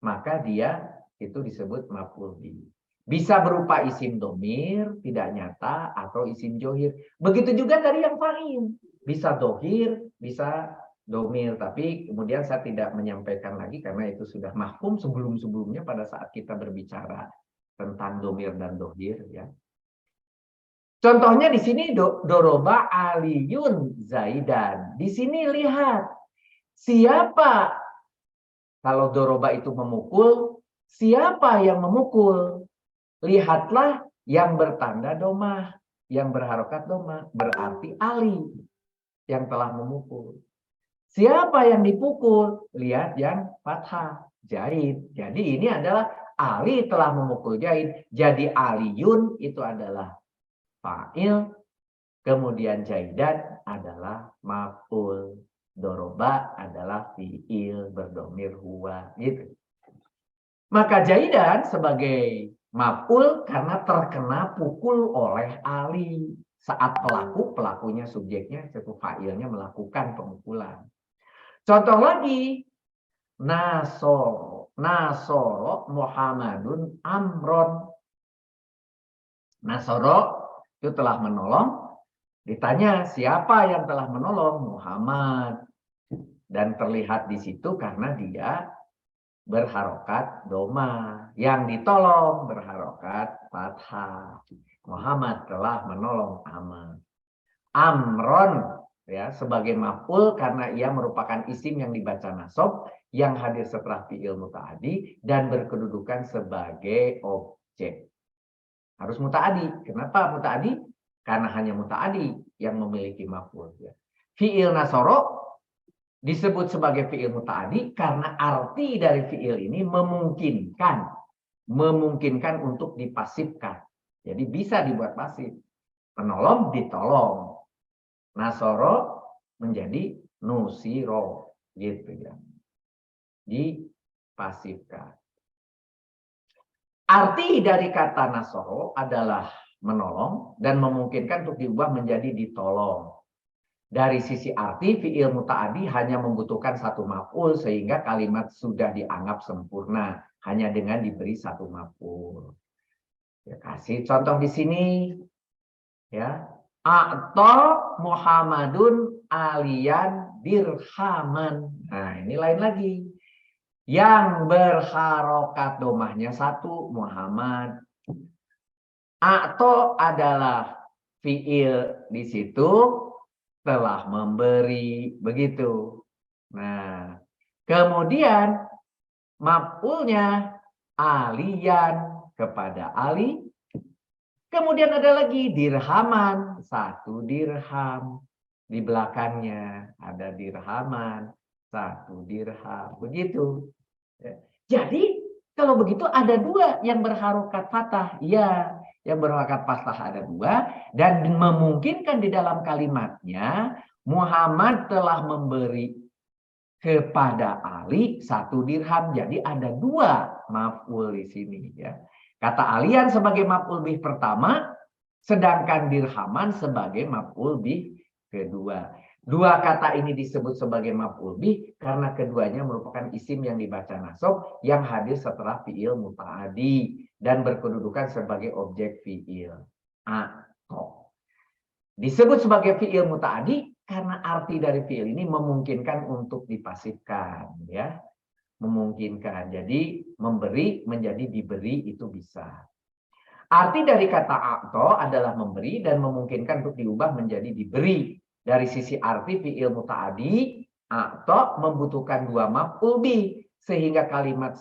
maka dia itu disebut maf'ul bih. Bisa berupa isim domir, tidak nyata, atau isim johir. Begitu juga dari yang fa'il. Bisa dohir, bisa domir, tapi kemudian saya tidak menyampaikan lagi karena itu sudah mafhum sebelum-sebelumnya pada saat kita berbicara tentang domir dan dohir ya. Contohnya di sini doroba aliyun zaidan. Di sini lihat siapa kalau doroba itu memukul, siapa yang memukul? Lihatlah yang bertanda domah, yang berharokat domah, berarti Ali yang telah memukul. Siapa yang dipukul? Lihat yang fathah, Zaid. Jadi ini adalah Ali telah memukul Zaid. Jadi Aliyun itu adalah fa'il. Kemudian Zaidan adalah maf'ul. Doroba adalah fi'il berdomir huwa. Gitu. Maka jaidan sebagai maf'ul karena terkena pukul oleh Ali. Saat pelakunya subjeknya, yaitu fa'ilnya melakukan pemukulan. Contoh lagi, Nasoro Muhammadun Amron. Nasoro itu telah menolong. Ditanya siapa yang telah menolong? Muhammad. Dan terlihat di situ karena dia berharokat doma. Yang ditolong berharokat fathah. Muhammad telah menolong Amron ya sebagai maf'ul karena ia merupakan isim yang dibaca nasab yang hadir setelah fi'il muta'addi dan berkedudukan sebagai objek. Harus muta'addi. Kenapa muta'addi? Karena hanya muta'addi yang memiliki maf'ul ya. Fi'il nasoro disebut sebagai fi'il muta'addi karena arti dari fi'il ini memungkinkan untuk dipasifkan. Jadi bisa dibuat pasif. Menolong, ditolong. Nasoro menjadi nusiro. Gitu ya. Dipasifkan. Arti dari kata nasoro adalah menolong dan memungkinkan untuk diubah menjadi ditolong. Dari sisi arti, fi'il muta'addi hanya membutuhkan satu maf'ul sehingga kalimat sudah dianggap sempurna. Hanya dengan diberi satu maf'ul. Ya, kasih contoh di sini. Ya. A'ta Muhammadun aliyan dirhaman. Nah, ini lain lagi. Yang berharokat domahnya satu, Muhammad. A'ta adalah fi'il di situ telah memberi, begitu. Nah, kemudian maf'ulnya aliyan kepada Ali. Kemudian ada lagi dirhaman, satu dirham. Di belakangnya ada dirhaman, satu dirham. Begitu. Jadi kalau begitu ada dua yang berharokat fathah. Ya, yang berharokat fathah ada dua. Dan memungkinkan di dalam kalimatnya Muhammad telah memberi kepada Ali satu dirham. Jadi ada dua maf'ul di sini ya. Kata alian sebagai maf'ul bih pertama, sedangkan dirhaman sebagai maf'ul bih kedua. Dua kata ini disebut sebagai maf'ul bih karena keduanya merupakan isim yang dibaca nasab yang hadir setelah fi'il muta'addi dan berkedudukan sebagai objek fi'il. Disebut sebagai fi'il muta'addi karena arti dari fi'il ini memungkinkan untuk dipasifkan ya. Memungkinkan. Jadi memberi menjadi diberi itu bisa. Arti dari kata a'to adalah memberi dan memungkinkan untuk diubah menjadi diberi. Dari sisi arti fi'il muta'addi, a'to membutuhkan dua maf'ul bih sehingga kalimat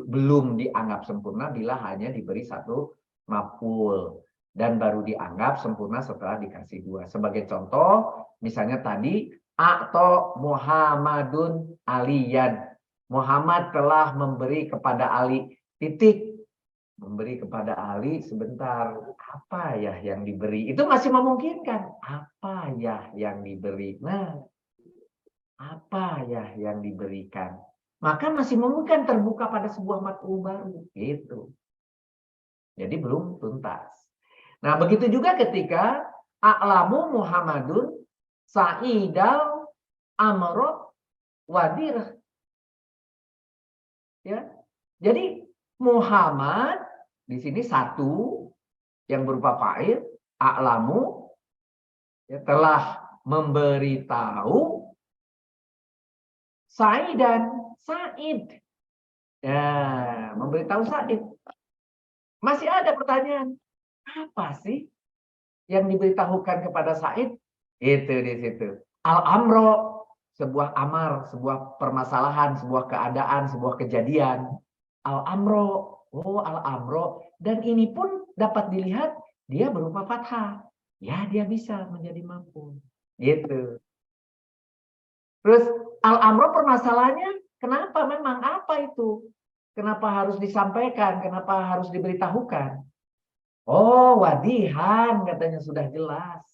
belum dianggap sempurna bila hanya diberi satu maf'ul dan baru dianggap sempurna setelah dikasih dua. Sebagai contoh, misalnya tadi a'to Muhammadun aliyan. Muhammad telah memberi kepada Ali titik. Memberi kepada Ali sebentar. Apa ya yang diberi? Itu masih memungkinkan. Apa ya yang diberi? Nah, apa ya yang diberikan? Maka masih memungkinkan terbuka pada sebuah maf'ul baru. Gitu. Jadi belum tuntas. Nah, begitu juga ketika a'lamu Muhammadun sa'idal amro wadir. Ya. Jadi Muhammad di sini satu yang berupa fa'il, a'lamu ya, telah memberitahu Sa'idan, Sa'id. Ya, memberitahu Sa'id. Masih ada pertanyaan. Apa sih yang diberitahukan kepada Sa'id? Itu di situ. Al-amro, sebuah amar, sebuah permasalahan, sebuah keadaan, sebuah kejadian. Al-amro, oh al-amro. Dan ini pun dapat dilihat dia berupa fathah. Ya dia bisa menjadi mampu. Gitu. Terus al-amro permasalahannya kenapa memang apa itu? Kenapa harus disampaikan? Kenapa harus diberitahukan? Oh wadihan katanya sudah jelas.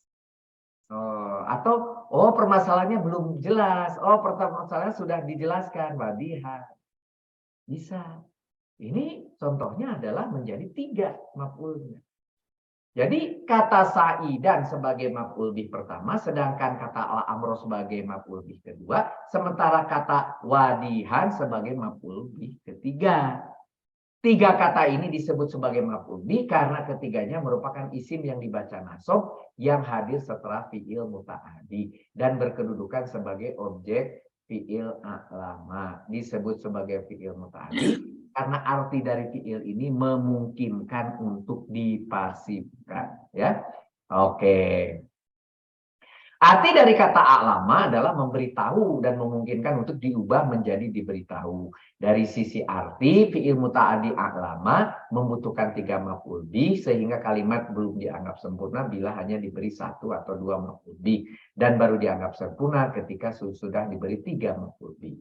Oh, atau permasalahannya belum jelas. Oh permasalahannya sudah dijelaskan wadihan. Bisa. Ini contohnya adalah menjadi 3 maf'ulnya. Jadi kata sa'idan sebagai maf'ul bih pertama, sedangkan kata al-amro sebagai maf'ul bih kedua, sementara kata wadihan sebagai maf'ul bih ketiga. 3 kata ini disebut sebagai maf'ul bih karena ketiganya merupakan isim yang dibaca nasab yang hadir setelah fi'il muta'addi dan berkedudukan sebagai objek fi'il a'lama. Disebut sebagai fi'il muta'addi karena arti dari fi'il ini memungkinkan untuk dipasifkan, ya. Oke. Arti dari kata a'lama adalah memberitahu dan memungkinkan untuk diubah menjadi diberitahu. Dari sisi arti, fi'il muta'addi a'lama membutuhkan 3 maf'ul bih sehingga kalimat belum dianggap sempurna bila hanya diberi 1 atau 2 maf'ul bih dan baru dianggap sempurna ketika sudah diberi 3 maf'ul bih.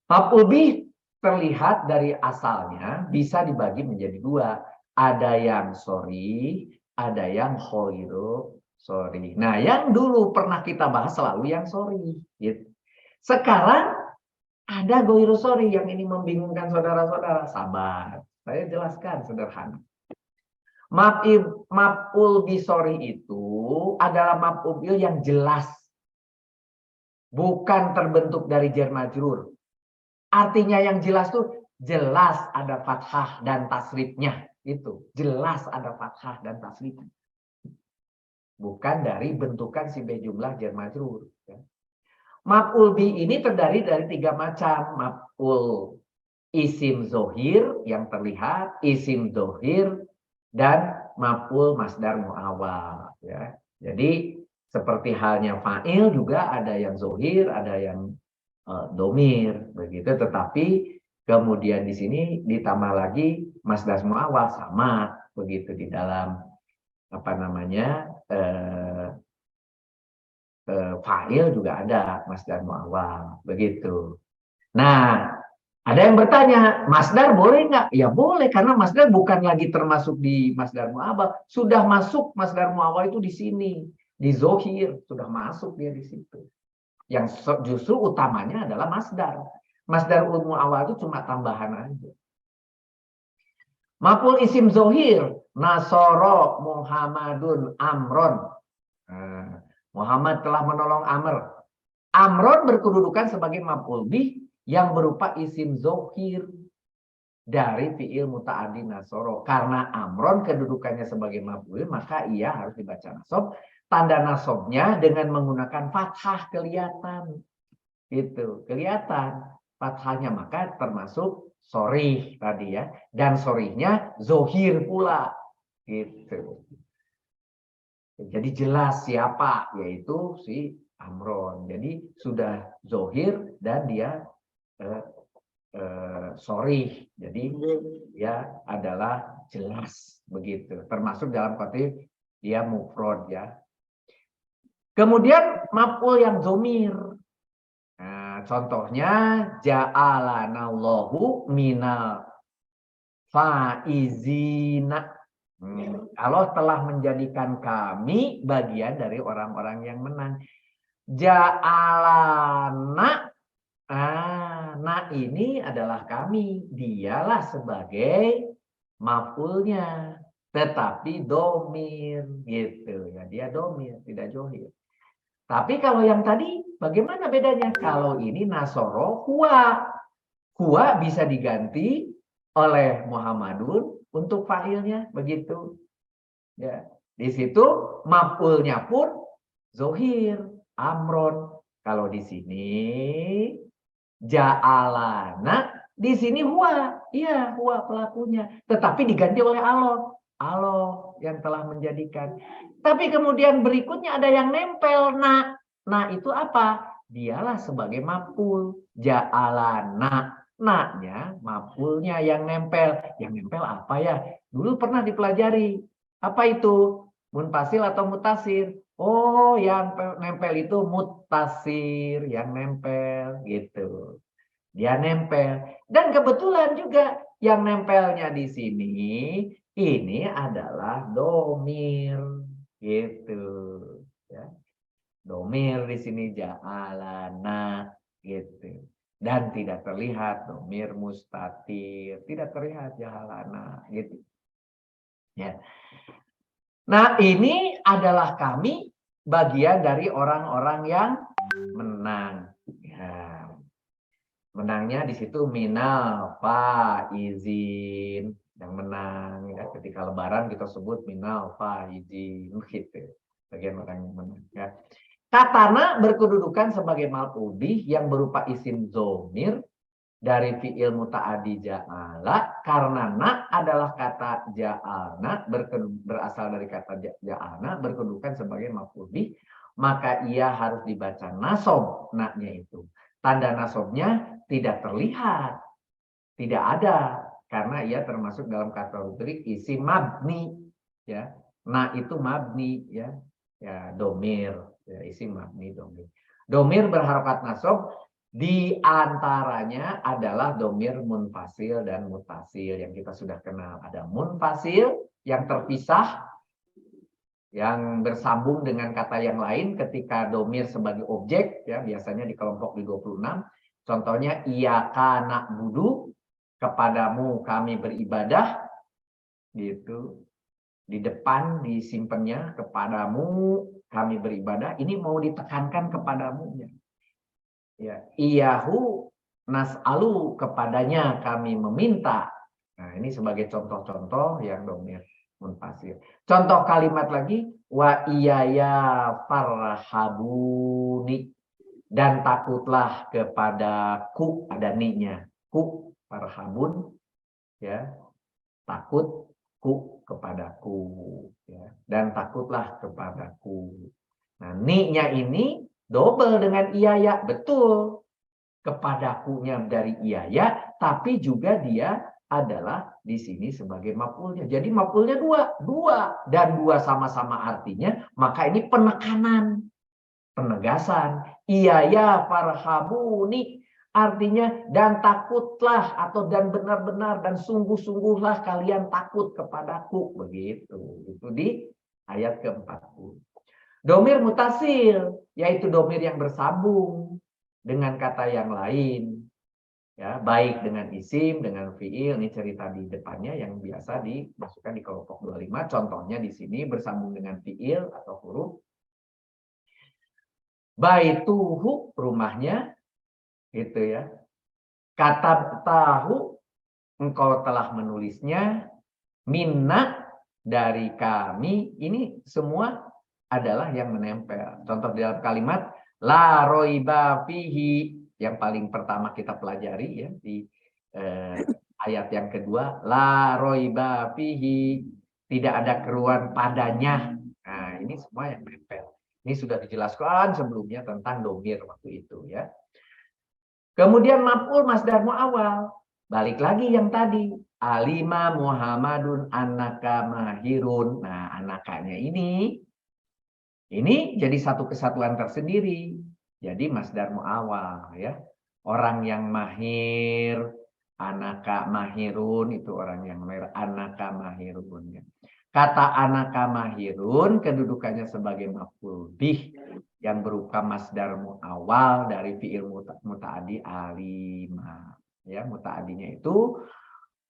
Maf'ul bih terlihat dari asalnya bisa dibagi menjadi 2. Ada yang sorry, ada yang khairu sorry. Nah, yang dulu pernah kita bahas selalu yang sorry. Gitu. Sekarang ada goiru sorry yang ini membingungkan saudara-saudara. Sabar, saya jelaskan sederhana. Maf'ul bi sorry itu adalah maf'ul yang jelas. Bukan terbentuk dari jar majrur. Artinya yang jelas tuh jelas ada fathah dan tasrifnya. Itu jelas ada fathah dan tasrifnya. Bukan dari bentukan sifat jumlah jar majrur. Ya. Maf'ul bi ini terdiri dari 3 macam. Maf'ul isim zohir yang terlihat, isim zohir, dan maf'ul masdar mu'awwal. Ya. Jadi seperti halnya fa'il juga ada yang zohir, ada yang domir. Begitu. Tetapi kemudian di sini ditambah lagi masdar mu'awwal sama. Begitu di dalam apa namanya fa'il juga ada masdar mu'awwal begitu. Nah, ada yang bertanya, masdar boleh nggak? Ya boleh karena masdar bukan lagi termasuk di masdar mu'awwal, sudah masuk masdar mu'awwal itu di sini, di zohir sudah masuk dia di situ. Yang justru utamanya adalah masdar. Masdar mu'awwal itu cuma tambahan aja. Maf'ul isim zohir, Nasoro Muhammadun Amron. Nah, Muhammad telah menolong Amr. Amron berkedudukan sebagai maf'ul bih yang berupa isim zohir dari fi'il muta'addi nasoro. Karena Amron kedudukannya sebagai maf'ul, maka ia harus dibaca nasab. Tanda nasabnya dengan menggunakan fathah kelihatan. Itu kelihatan fathahnya, maka termasuk sorih tadi ya, dan sorihnya zohir pula gitu. Jadi jelas siapa, yaitu si Amron. Jadi sudah zohir dan dia sorih. Jadi dia adalah jelas begitu. Termasuk dalam konteks dia mufrad ya. Kemudian maf'ul yang domir. Nah, contohnya ja'alanallahu minal faizina. Allah telah menjadikan kami bagian dari orang-orang yang menang. Ja'alana, nah ini adalah kami. Dialah sebagai maf'ulnya. Tetapi domir gitu ya. Dia domir, tidak johir. Tapi kalau yang tadi bagaimana bedanya? Kalau ini nasoro huwa. Huwa bisa diganti oleh Muhammadun untuk fa'ilnya begitu. Ya. Di situ maf'ulnya pun zohir, amron. Kalau di sini ja'alana, di sini huwa. Iya, huwa pelakunya. Tetapi diganti oleh Allah. Allah yang telah menjadikan. Tapi kemudian berikutnya ada yang nempel na. Nah itu apa? Dialah sebagai maf'ul. Ja'alana. Na-nya maf'ulnya yang nempel. Yang nempel apa ya? Dulu pernah dipelajari. Apa itu? Munfasil atau mutasir? Oh, yang nempel itu mutasir. Yang nempel gitu. Dia nempel. Dan kebetulan juga yang nempelnya di sini ini adalah domir gitu ya. Domir di sini ja'alana gitu. dan tidak terlihat domir mustatir, tidak terlihat jahalana gitu. Ya. Nah, ini adalah kami bagian dari orang-orang yang menang. Ya. Menangnya di situ minal faizin, yang menang ya. Ketika lebaran kita sebut minal faizin gitu. Bagian orang yang menang ya. Katana berkedudukan sebagai maf'ul yang berupa isim zomir dari fi'il muta'addi ja'ala, karena na adalah kata ja'alna berasal dari kata ja'alna berkedudukan sebagai maf'ul bih, maka ia harus dibaca nasob na-nya itu. Tanda nasobnya tidak terlihat, tidak ada, karena ia termasuk dalam kategori isim mabni ya. Na itu mabni ya. Ya, domir ya, isim mabni domir. Domir berharokat nasob di antaranya adalah domir munfasil dan mutasil yang kita sudah kenal. Ada munfasil yang terpisah, yang bersambung dengan kata yang lain ketika domir sebagai objek, ya biasanya di kelompok di 26. Contohnya, iyyaka na'budu, kepadamu kami beribadah, gitu. Di depan disimpannya, kepadamu kami beribadah, ini mau ditekankan kepadamu. Ya, iyahu nas'alu, kepadanya kami meminta. Nah, ini sebagai contoh-contoh yang domir munfasil. Contoh kalimat lagi, wa iyaya farhabuni, dan takutlah kepadaku, ada ni-nya. Ku farhabun ya, takut ku kepadaku ya, dan takutlah kepadaku. Nah, ni-nya ini double dengan iyaya, betul. Kepadakunya dari iyaya, tapi juga dia adalah di sini sebagai maf'ulnya. Jadi maf'ulnya dua dan dua sama-sama artinya, maka ini penekanan, penegasan. Iyaya farhabuni, artinya dan takutlah, atau dan benar-benar dan sungguh-sungguhlah kalian takut kepadaku, begitu. Itu di ayat ke-40. Domir mutasil, yaitu domir yang bersambung dengan kata yang lain, ya, baik dengan isim, dengan fiil. Ini cerita di depannya yang biasa dimasukkan di kelompok 25. Contohnya di sini bersambung dengan fiil atau huruf. Baituhu, rumahnya, gitu ya. Kata tahu, engkau telah menulisnya. Minna, dari kami. Ini semua adalah yang menempel. Contoh di dalam kalimat la roiba fihi, yang paling pertama kita pelajari ya di ayat yang kedua, la roiba fihi, tidak ada keruan padanya. Nah, ini semua yang menempel. Ini sudah dijelaskan sebelumnya tentang domir waktu itu ya. Kemudian maf'ul masdar mu'awwal. Balik lagi yang tadi. Alima Muhammadun annaka mahirun. Nah, anakanya ini jadi satu kesatuan tersendiri. Jadi masdar mu'awwal ya. Orang yang mahir, anaka mahirun, itu orang yang mahir, anaka mahirun ya. Kata anaka mahirun kedudukannya sebagai maf'ul bih yang berupa masdar mu'awwal dari fi'il muta'addi alima. Ya, muta'addinya itu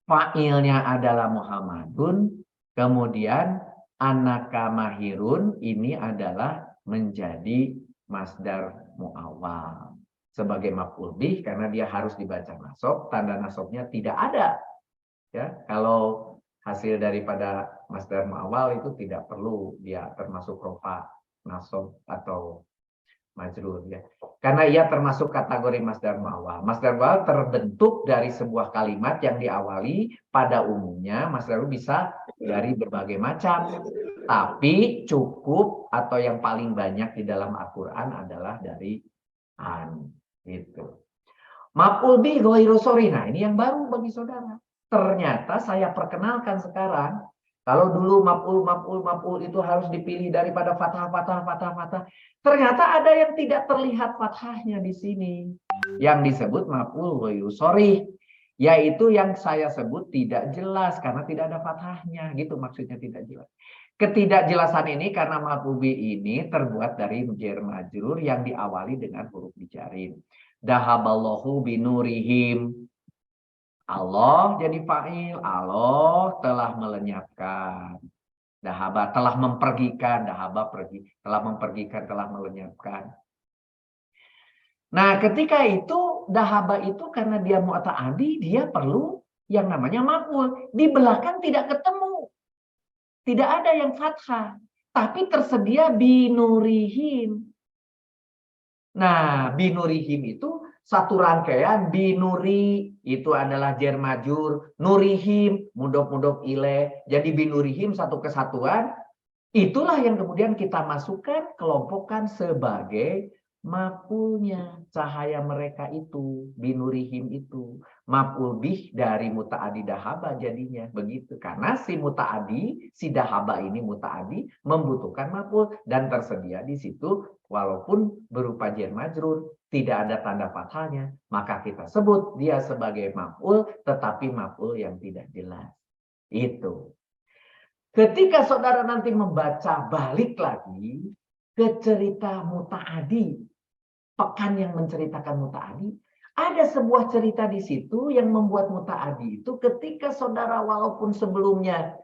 fa'ilnya adalah Muhammadun, kemudian anaka mahirun ini adalah menjadi masdar mu'awwal sebagai maf'ul bih karena dia harus dibaca nasab, tanda nasabnya tidak ada. Ya, kalau hasil daripada masdar mu'awwal itu tidak perlu dia termasuk rofa, nasab atau majrur ya. Karena ia termasuk kategori masdar mu'awwal. Masdar mu'awwal terbentuk dari sebuah kalimat yang diawali, pada umumnya masdar bisa dari berbagai macam. Tapi cukup atau yang paling banyak di dalam Al-Qur'an adalah dari an gitu. Maf'ul bih ghairu sharih. Nah, ini yang baru bagi saudara. Ternyata saya perkenalkan sekarang, kalau dulu maf'ul itu harus dipilih daripada fathah. Ternyata ada yang tidak terlihat fathahnya di sini. Yang disebut maf'ul ghairu sharih, yaitu yang saya sebut tidak jelas karena tidak ada fathahnya. Gitu maksudnya tidak jelas. Ketidakjelasan ini karena maf'ul bih ini terbuat dari jar majrur yang diawali dengan huruf bijarin. Dahaballahu binurihim. Allah jadi fa'il, Allah telah melenyapkan. Dahaba telah mempergikan, dahaba pergi, telah mempergikan, telah melenyapkan. Nah, ketika itu dahaba itu karena dia mu'ta'adi, dia perlu yang namanya maf'ul. Di belakang tidak ketemu. Tidak ada yang fathah, tapi tersedia binurihim. Nah, binurihim itu satu rangkaian. Binuri itu adalah jar majur, nurihim mudhof ilaih. Jadi binurihim satu kesatuan. Itulah yang kemudian kita masukkan, kelompokkan sebagai maf'ulnya. Cahaya mereka itu, binurihim itu. Maf'ul bih dari muta'adi dahaba jadinya. Begitu. Karena si muta'adi, si dahaba ini muta'adi, membutuhkan maf'ul. Dan tersedia di situ, walaupun berupa jar majrur, tidak ada tanda fathahnya. Maka kita sebut dia sebagai maf'ul, tetapi maf'ul yang tidak jelas. Itu. Ketika saudara nanti membaca balik lagi ke cerita muta'adi, pekan yang menceritakan muta'adi, ada sebuah cerita di situ yang membuat muta'adi itu ketika saudara walaupun sebelumnya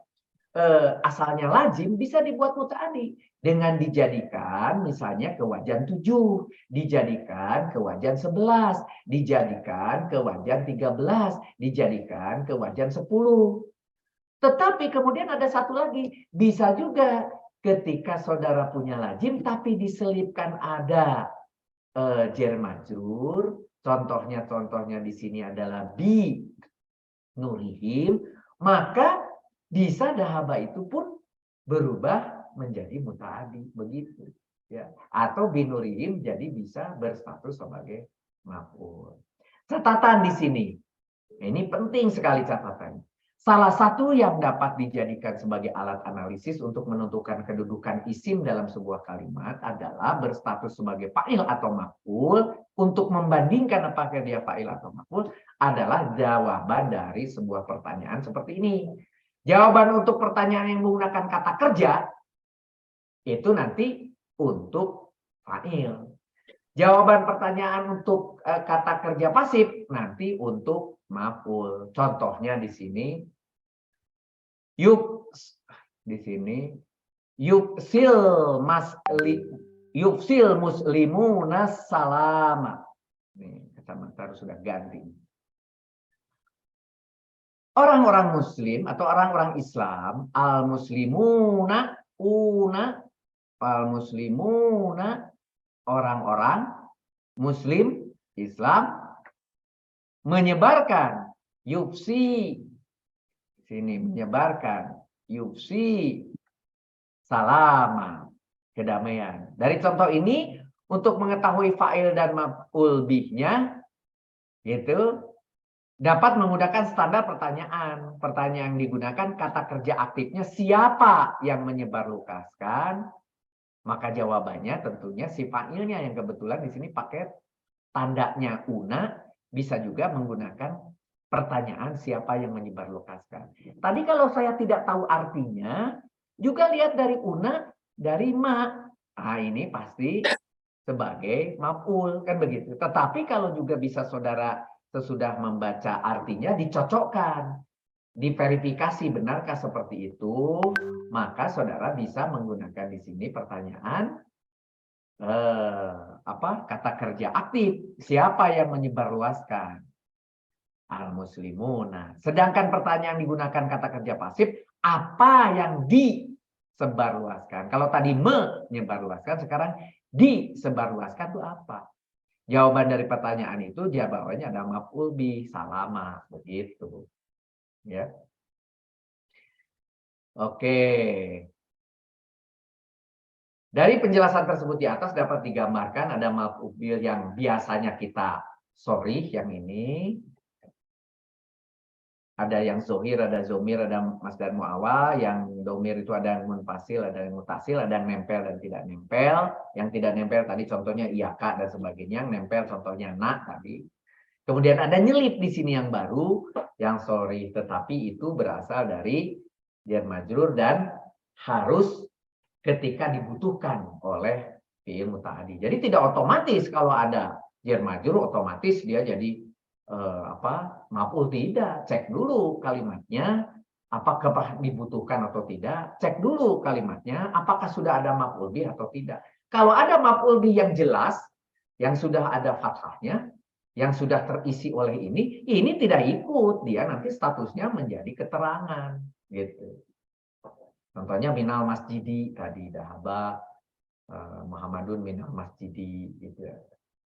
asalnya lazim bisa dibuat muta'adi dengan dijadikan misalnya ke wajan 7, dijadikan ke wajan 11, dijadikan ke wajan 13, dijadikan ke wajan 10. Tetapi kemudian ada satu lagi, bisa juga ketika saudara punya lazim tapi diselipkan ada jar majrur, contohnya di sini adalah bi nurihim, maka bisa dahaba itu pun berubah menjadi muta'adi, begitu ya. Atau binurihim jadi bisa berstatus sebagai maf'ul. Catatan di sini. Ini penting sekali catatan. Salah satu yang dapat dijadikan sebagai alat analisis untuk menentukan kedudukan isim dalam sebuah kalimat adalah berstatus sebagai fa'il atau maf'ul. Untuk membandingkan apakah dia fa'il atau maf'ul adalah jawaban dari sebuah pertanyaan seperti ini. Jawaban untuk pertanyaan yang menggunakan kata kerja itu nanti untuk fa'il. Jawaban pertanyaan untuk kata kerja pasif nanti untuk maf'ul. Contohnya di sini yufsil muslimuna salama. Nih, kacamata harus sudah ganti. Orang-orang muslim atau orang-orang Islam, al-muslimuna orang-orang muslim Islam menyebarkan yufsi sini menyebarkan yufsi salama kedamaian. Dari contoh ini untuk mengetahui fa'il dan maf'ul bihnya gitu dapat menggunakan standar pertanyaan. Pertanyaan yang digunakan kata kerja aktifnya siapa yang menyebarlukaskan? Maka jawabannya tentunya si fa'ilnya yang kebetulan di sini pakai tandanya una, bisa juga menggunakan pertanyaan siapa yang menyebarlokaskan. Tadi kalau saya tidak tahu artinya, juga lihat dari una, dari ma. Nah, ini pasti sebagai maf'ul, kan begitu. Tetapi kalau juga bisa saudara sesudah membaca artinya dicocokkan, diverifikasi benarkah seperti itu, maka saudara bisa menggunakan di sini pertanyaan kata kerja aktif, siapa yang menyebarluaskan? Al-muslimuna. Sedangkan pertanyaan digunakan kata kerja pasif, apa yang disebarluaskan? Kalau tadi menyebarluaskan, sekarang disebarluaskan itu apa? Jawaban dari pertanyaan itu jawabannya ada maf'ul bih, salama, begitu. Ya. Oke. Dari penjelasan tersebut di atas dapat digambarkan ada maf'ul bih yang biasanya kita sorry yang ini. Ada yang zohir, ada zomir, ada masdar mu'awwal. Yang domir itu ada yang munfasil, ada yang mutasil, ada yang nempel dan tidak nempel. Yang tidak nempel tadi contohnya iyaka dan sebagainya. Yang nempel contohnya na tadi. Kemudian ada nyelip di sini yang baru, yang sorry, tetapi itu berasal dari jar majrur dan harus ketika dibutuhkan oleh fi'il muta'addi. Jadi tidak otomatis kalau ada jar majrur otomatis dia jadi maf'ul tidak. Cek dulu kalimatnya apakah dibutuhkan atau tidak. Cek dulu kalimatnya apakah sudah ada maf'ul bih atau tidak. Kalau ada maf'ul bih yang jelas, yang sudah ada fathahnya, yang sudah terisi oleh ini tidak ikut, dia nanti statusnya menjadi keterangan gitu. Contohnya minal masjidi tadi, dahaba Muhammadun minal masjidi gitu.